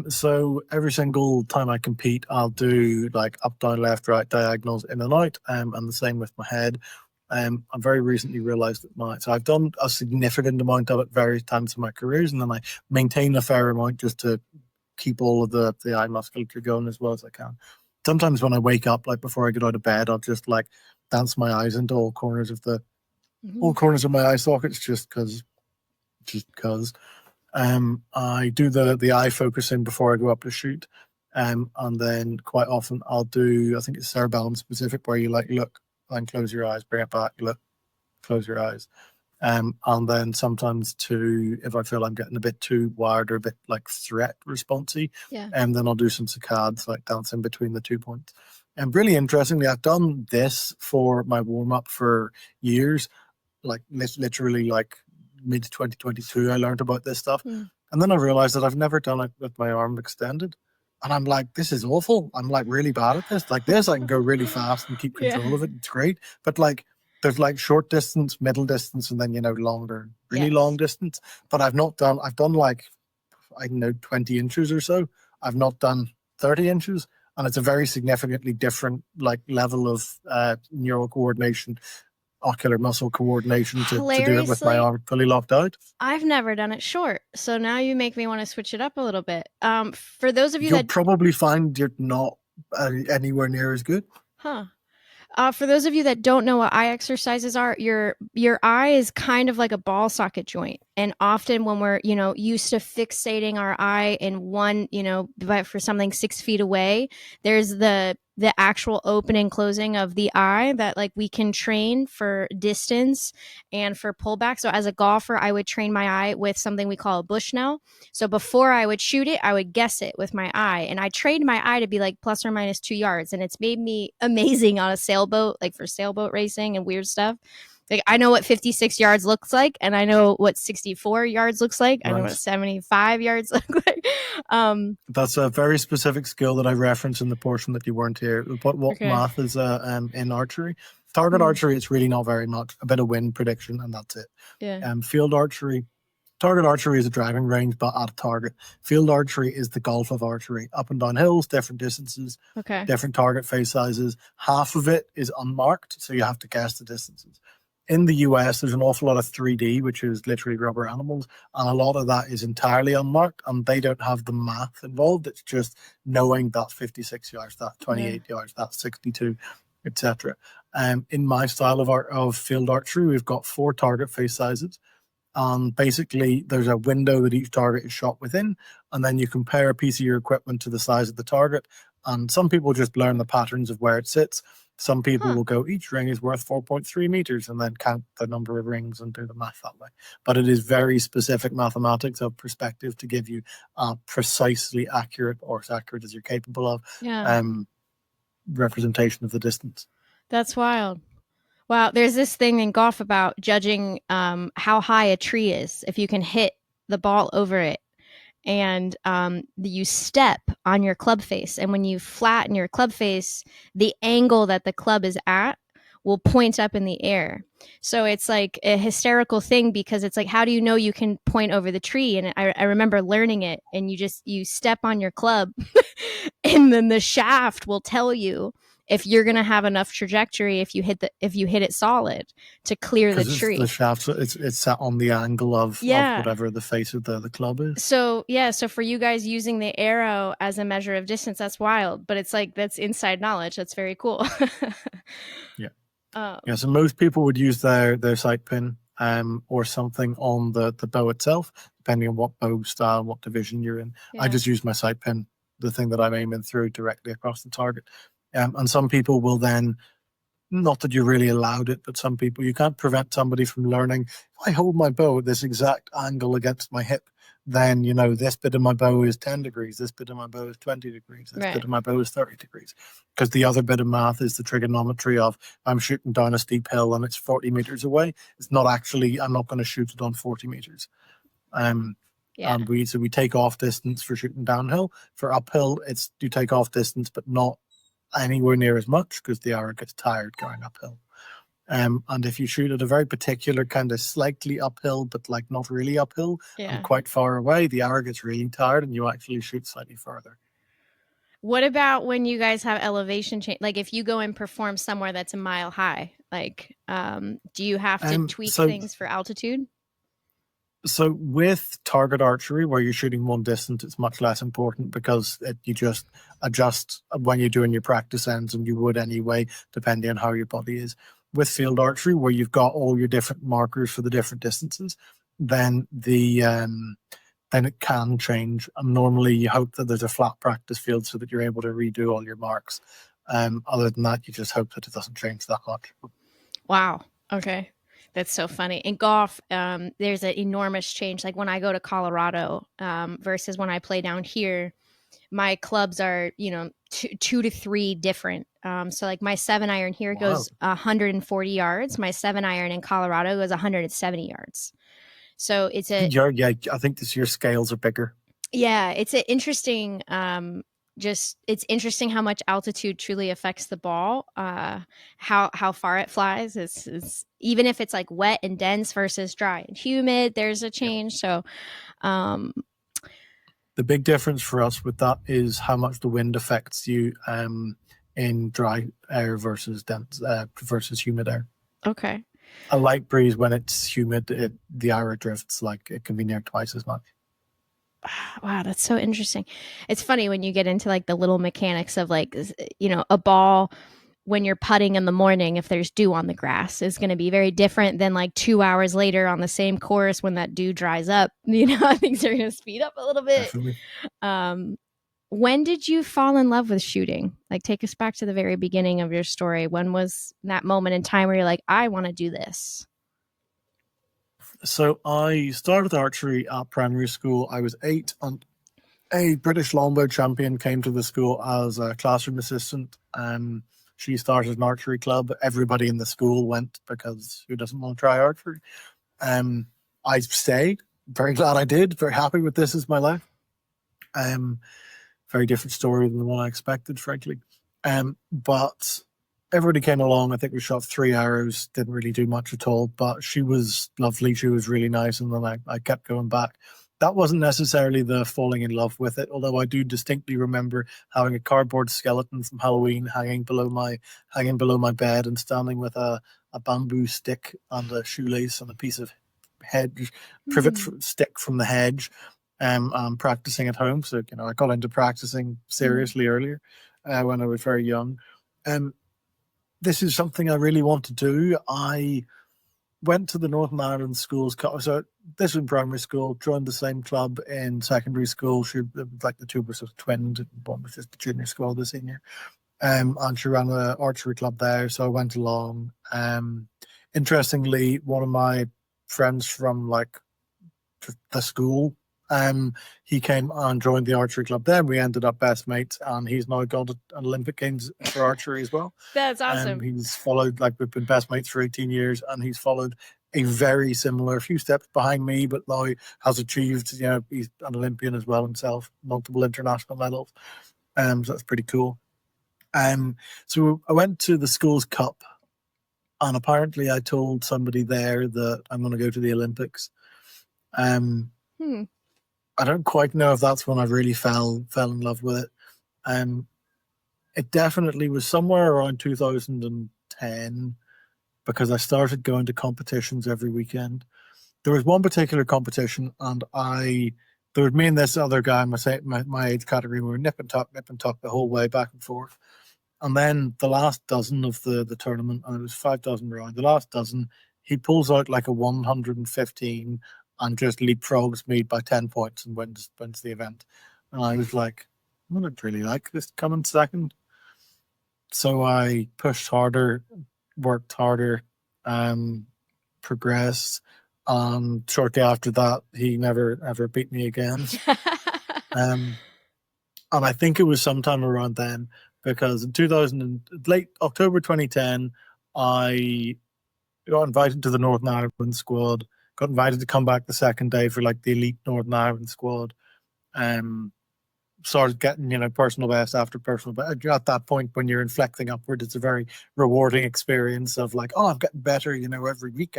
So every single time I compete, I'll do like up, down, left, right, diagonals, in and out, and the same with my head. I very recently realized that so I've done a significant amount of it various times in my careers, and then I maintain a fair amount just to keep all of the eye musculature going as well as I can. Sometimes when I wake up, like before I get out of bed, I'll just like dance my eyes into all corners of my eye sockets just because. I do the eye focusing before I go up to shoot. And then quite often I'll do, I think it's cerebellum specific, where you like look and close your eyes, bring it back, look, close your eyes. And then sometimes too, if I feel I'm getting a bit too wired or a bit like threat responsey, and then I'll do some saccades, like dancing between the 2 points. And really interestingly, I've done this for my warm up for years, like literally like mid 2022. I learned about this stuff, and then I realized that I've never done it with my arm extended. And I'm like, this is awful. I'm like really bad at this. Like this, I can go really fast and keep control of it. It's great. But like, there's like short distance, middle distance, and then, longer, really long distance. But I've done like, I don't know, 20 inches or so. I've not done 30 inches. And it's a very significantly different like level of neural coordination, ocular muscle coordination to do it with my arm fully locked out. I've never done it short, so now you make me want to switch it up a little bit. For those of you You'll probably find you're not anywhere near as good. For those of you that don't know what eye exercises are, your eye is kind of like a ball socket joint. And often when we're, used to fixating our eye in one, but for something 6 feet away, there's the actual open and closing of the eye that like we can train for distance and for pullback. So as a golfer, I would train my eye with something we call a Bushnell. So before I would shoot it, I would guess it with my eye. And I trained my eye to be like plus or minus 2 yards. And it's made me amazing on a sailboat, like for sailboat racing and weird stuff. Like I know what 56 yards looks like, and I know what 64 yards looks like. I know what 75 yards look like. That's a very specific skill that I referenced in the portion that you weren't here. What math is in archery? Target archery, it's really not very much. A bit of wind prediction, and that's it. Yeah. Field archery, target archery is a driving range, but at a target. Field archery is the golf of archery. Up and down hills, different distances, different target face sizes. Half of it is unmarked, so you have to guess the distances. In the US, there's an awful lot of 3D, which is literally rubber animals, and a lot of that is entirely unmarked, and they don't have the math involved. It's just knowing that 56 yards, that 28 yards, that 62, etc. In my style of field archery, we've got 4 target face sizes, and basically there's a window that each target is shot within, and then you compare a piece of your equipment to the size of the target, and some people just learn the patterns of where it sits. Some people will go, each ring is worth 4.3 meters, and then count the number of rings and do the math that way. But it is very specific mathematics of perspective to give you a precisely accurate, or as accurate as you're capable of, representation of the distance. That's wild. Wow. There's this thing in golf about judging how high a tree is, if you can hit the ball over it. And you step on your club face. And when you flatten your club face, the angle that the club is at will point up in the air. So it's like a hysterical thing, because it's like, how do you know you can point over the tree? And I remember learning it, and you step on your club and then the shaft will tell you if you're going to have enough trajectory if you hit it solid to clear the tree. The shaft, it's set on the angle of whatever the face of the club is. So for you guys using the arrow as a measure of distance, that's wild, but it's like, that's inside knowledge. That's very cool. So most people would use their sight pin or something on the bow itself, depending on what bow style, what division you're in. I just use my sight pin, the thing that I'm aiming through, directly across the target. And some people will then, not that you're really allowed it, but some people, you can't prevent somebody from learning, if I hold my bow at this exact angle against my hip, then, this bit of my bow is 10 degrees, this bit of my bow is 20 degrees, this bit of my bow is 30 degrees. Because the other bit of math is the trigonometry of, I'm shooting down a steep hill and it's 40 meters away. It's not actually, I'm not going to shoot it on 40 meters. And we take off distance for shooting downhill. For uphill, you take off distance, but not anywhere near as much, because the arrow gets tired going uphill. And if you shoot at a very particular kind of slightly uphill, but like not really uphill and quite far away, the arrow gets really tired and you actually shoot slightly further. What about when you guys have elevation change? Like if you go and perform somewhere that's a mile high, like do you have to tweak things for altitude? So with target archery, where you're shooting one distance, it's much less important, because you just adjust when you're doing your practice ends, and you would anyway, depending on how your body is. With field archery, where you've got all your different markers for the different distances, then then it can change. And normally you hope that there's a flat practice field so that you're able to redo all your marks. Other than that, you just hope that it doesn't change that much. Wow. Okay. That's so funny. In golf, there's an enormous change. Like when I go to Colorado versus when I play down here, my clubs are, 2 to 3 different. So like my 7-iron here goes 140 yards. My 7-iron in Colorado goes 170 yards. So it's I think this year's scales are bigger. Yeah, it's an interesting it's interesting how much altitude truly affects the ball, how far it flies. It's even if it's like wet and dense versus dry and humid, there's a change. So the big difference for us with that is how much the wind affects you in dry air versus dense versus humid air. Okay. A light breeze, when it's humid, the arrow drifts, like it can be near twice as much. Wow, that's so interesting. It's funny when you get into like the little mechanics of like, a ball when you're putting in the morning, if there's dew on the grass, is going to be very different than like 2 hours later on the same course when that dew dries up. Things are going to speed up a little bit. Definitely. Um, when did you fall in love with shooting? Like, take us back to the very beginning of your story. When was that moment in time where you're like, I want to do this? So I started archery at primary school. I was 8, and a British longbow champion came to the school as a classroom assistant. She started an archery club. Everybody in the school went because who doesn't want to try archery? Um, I stayed. Very glad I did. Very happy with this as my life. Um, Very different story than the one I expected, frankly. But everybody came along. I think we shot 3 arrows. Didn't really do much at all. But she was lovely. She was really nice, and then I kept going back. That wasn't necessarily the falling in love with it, although I do distinctly remember having a cardboard skeleton from Halloween hanging below my bed, and standing with a bamboo stick and a shoelace and a piece of hedge privet stick from the hedge, practicing at home. So I got into practicing seriously earlier, when I was very young. Um, this is something I really want to do. I went to the Northern Ireland schools. So this was in primary school. Joined the same club in secondary school. Like the two were sort of twinned. One was just the junior school, the senior. And she ran an archery club there, so I went along. Interestingly, one of my friends from like the school, he came and joined the archery club. Then we ended up best mates, and he's now gone to an Olympic Games for archery as well. That's awesome. He's followed, like, we've been best mates for 18 years, and he's followed a very similar, few steps behind me, but now has achieved, he's an Olympian as well himself, multiple international medals. So that's pretty cool. So I went to the school's cup, and apparently I told somebody there that I'm going to go to the Olympics. I don't quite know if that's when I really fell in love with it. It definitely was somewhere around 2010, because I started going to competitions every weekend. There was one particular competition, and there was me and this other guy, my age category. We were nip and tuck the whole way back and forth. And then the last dozen of the tournament, and it was 5,000 round, the last dozen, he pulls out like a 115 and just leapfrogs me by 10 points and wins the event. And I was like, I don't really like this coming second. So I pushed harder, worked harder, progressed. And shortly after that, he never ever beat me again. And I think it was sometime around then, because in late October 2010, I got invited to the Northern Ireland squad. Got invited to come back the second day for like the elite Northern Ireland squad. Started getting, personal best after personal best. At that point, when you're inflecting upward, it's a very rewarding experience of like, oh, I'm getting better, every week.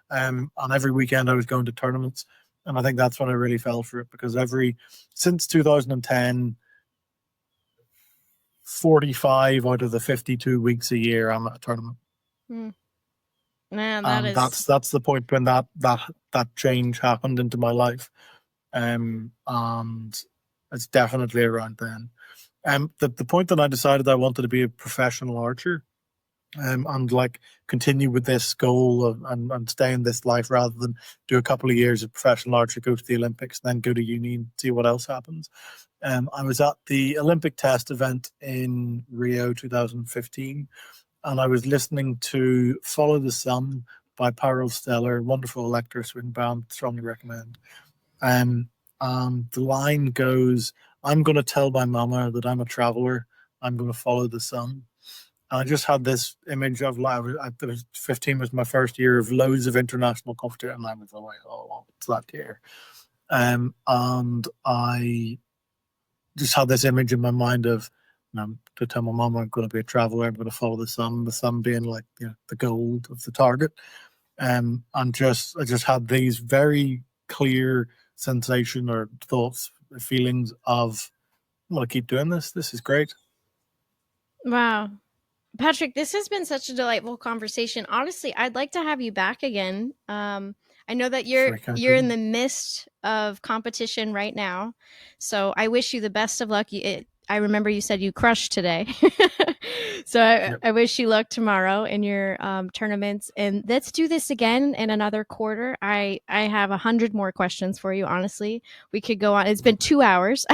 And every weekend I was going to tournaments. And I think that's when I really fell for it, because since 2010, 45 out of the 52 weeks a year, I'm at a tournament. Man, that's the point when that change happened into my life. And it's definitely around then. The point that I decided I wanted to be a professional archer, and like continue with this goal and stay in this life, rather than do a couple of years of professional archer, go to the Olympics, then go to uni and see what else happens. I was at the Olympic test event in Rio 2015, and I was listening to Follow the Sun by Parallel Stellar, wonderful electro swing band, strongly recommend. The line goes, I'm going to tell my mama that I'm a traveler. I'm going to follow the sun. And I just had this image of, 15 was my first year of loads of international competition. And I was like, oh, what's that year? And I just had this image in my mind of, to tell my mama I'm going to be a traveler. I'm going to follow the sun being like, the goal of the target. And I just had these very clear sensation or thoughts, feelings of, I want to keep doing this. This is great. Wow. Patrick, this has been such a delightful conversation. Honestly, I'd like to have you back again. I know that you're in the midst of competition right now, so I wish you the best of luck. I remember you said you crushed today. So I wish you luck tomorrow in your tournaments, and let's do this again in another quarter. I have 100 more questions for you. Honestly, we could go on. It's been 2 hours,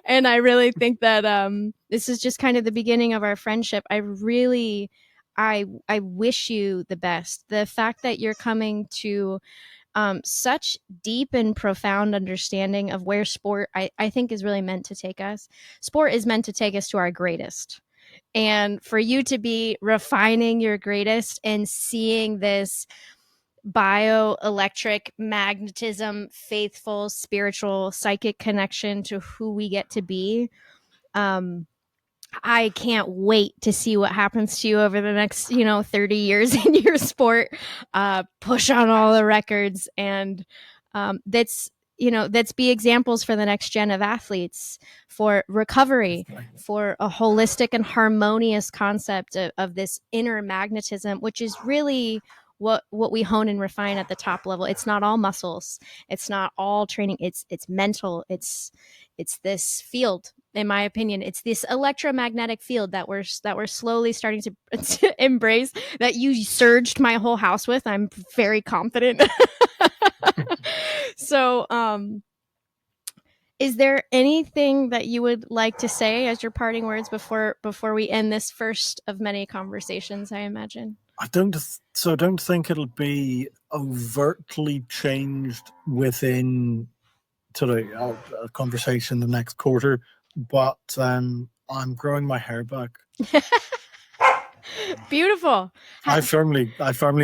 and I really think that this is just kind of the beginning of our friendship. I wish you the best. The fact that you're coming to such deep and profound understanding of where sport, I think, is really meant to take us. Sport is meant to take us to our greatest. And for you to be refining your greatest and seeing this bioelectric magnetism, faithful, spiritual, psychic connection to who we get to be, I can't wait to see what happens to you over the next, 30 years in your sport. Push on all the records, and let's be examples for the next gen of athletes for recovery, for a holistic and harmonious concept of this inner magnetism, which is really what we hone and refine at the top level. It's not all muscles. It's not all training. It's mental. It's this field. In my opinion, it's this electromagnetic field that we're slowly starting to embrace, that you surged my whole house with. I'm very confident. So, is there anything that you would like to say as your parting words before we end this first of many conversations, I imagine? I don't think it'll be overtly changed within sort of a conversation the next quarter, but I'm growing my hair back. Beautiful. I firmly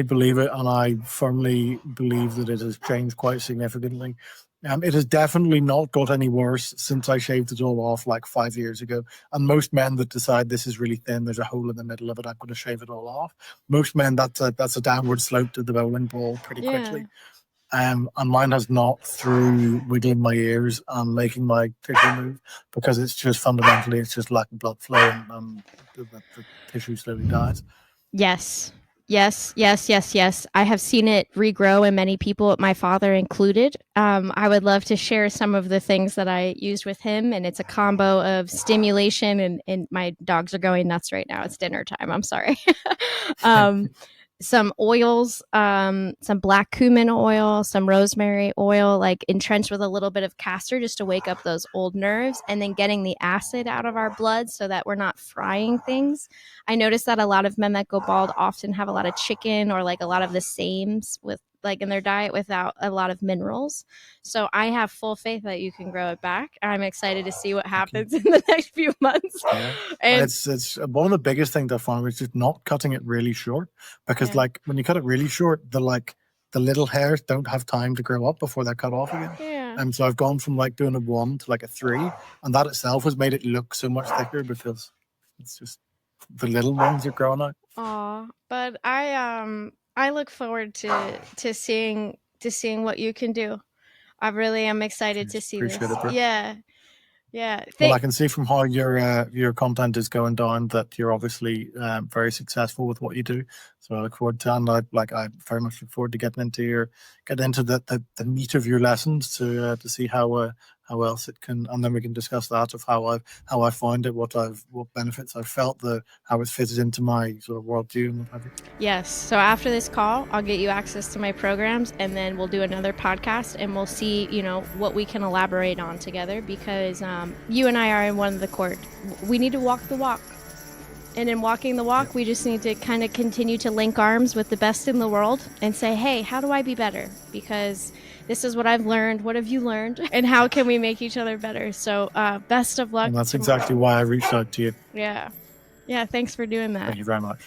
believe it, and I firmly believe that it has changed quite significantly. It has definitely not got any worse since I shaved it all off like 5 years ago. And most men that decide this is really thin, there's a hole in the middle of it, I'm going to shave it all off. Most men, that's a downward slope to the bowling ball pretty quickly. And mine has not, through wiggling my ears and making my tissue move, because it's just fundamentally, it's just lack of blood flow, and the tissue slowly dies. Yes. I have seen it regrow in many people, my father included. I would love to share some of the things that I used with him, and it's a combo of stimulation, and my dogs are going nuts right now. It's dinner time. I'm sorry. Some oils, some black cumin oil, some rosemary oil, like entrenched with a little bit of castor just to wake up those old nerves, and then getting the acid out of our blood so that we're not frying things. I noticed that a lot of men that go bald often have a lot of chicken or like a lot of the sames with like in their diet without a lot of minerals. So I have full faith that you can grow it back. I'm excited to see what happens in the next few months. Yeah. And it's one of the biggest things I found was just not cutting it really short, because like when you cut it really short, the little hairs don't have time to grow up before they're cut off again. Yeah. And so I've gone from like doing a 1 to like a 3, and that itself has made it look so much thicker because it's just the little ones are growing out. Aw, but I look forward to seeing what you can do. I really am excited to see this. Yeah. Well, I can see from how your content is going down that you're obviously very successful with what you do. So I look forward to, and I very much look forward to getting into the meat of your lessons to see how else it can, and then we can discuss that of how I find it, what benefits I've felt, how it's fitted into my sort of worldview and what have you. Yes. So after this call, I'll get you access to my programs, and then we'll do another podcast, and we'll see, what we can elaborate on together, because you and I are in one of the court. We need to walk the walk. And in walking the walk, we just need to kind of continue to link arms with the best in the world and say, hey, how do I be better? Because this is what I've learned. What have you learned? And how can we make each other better? So best of luck. And that's exactly why I reached out to you. Yeah. Thanks for doing that. Thank you very much.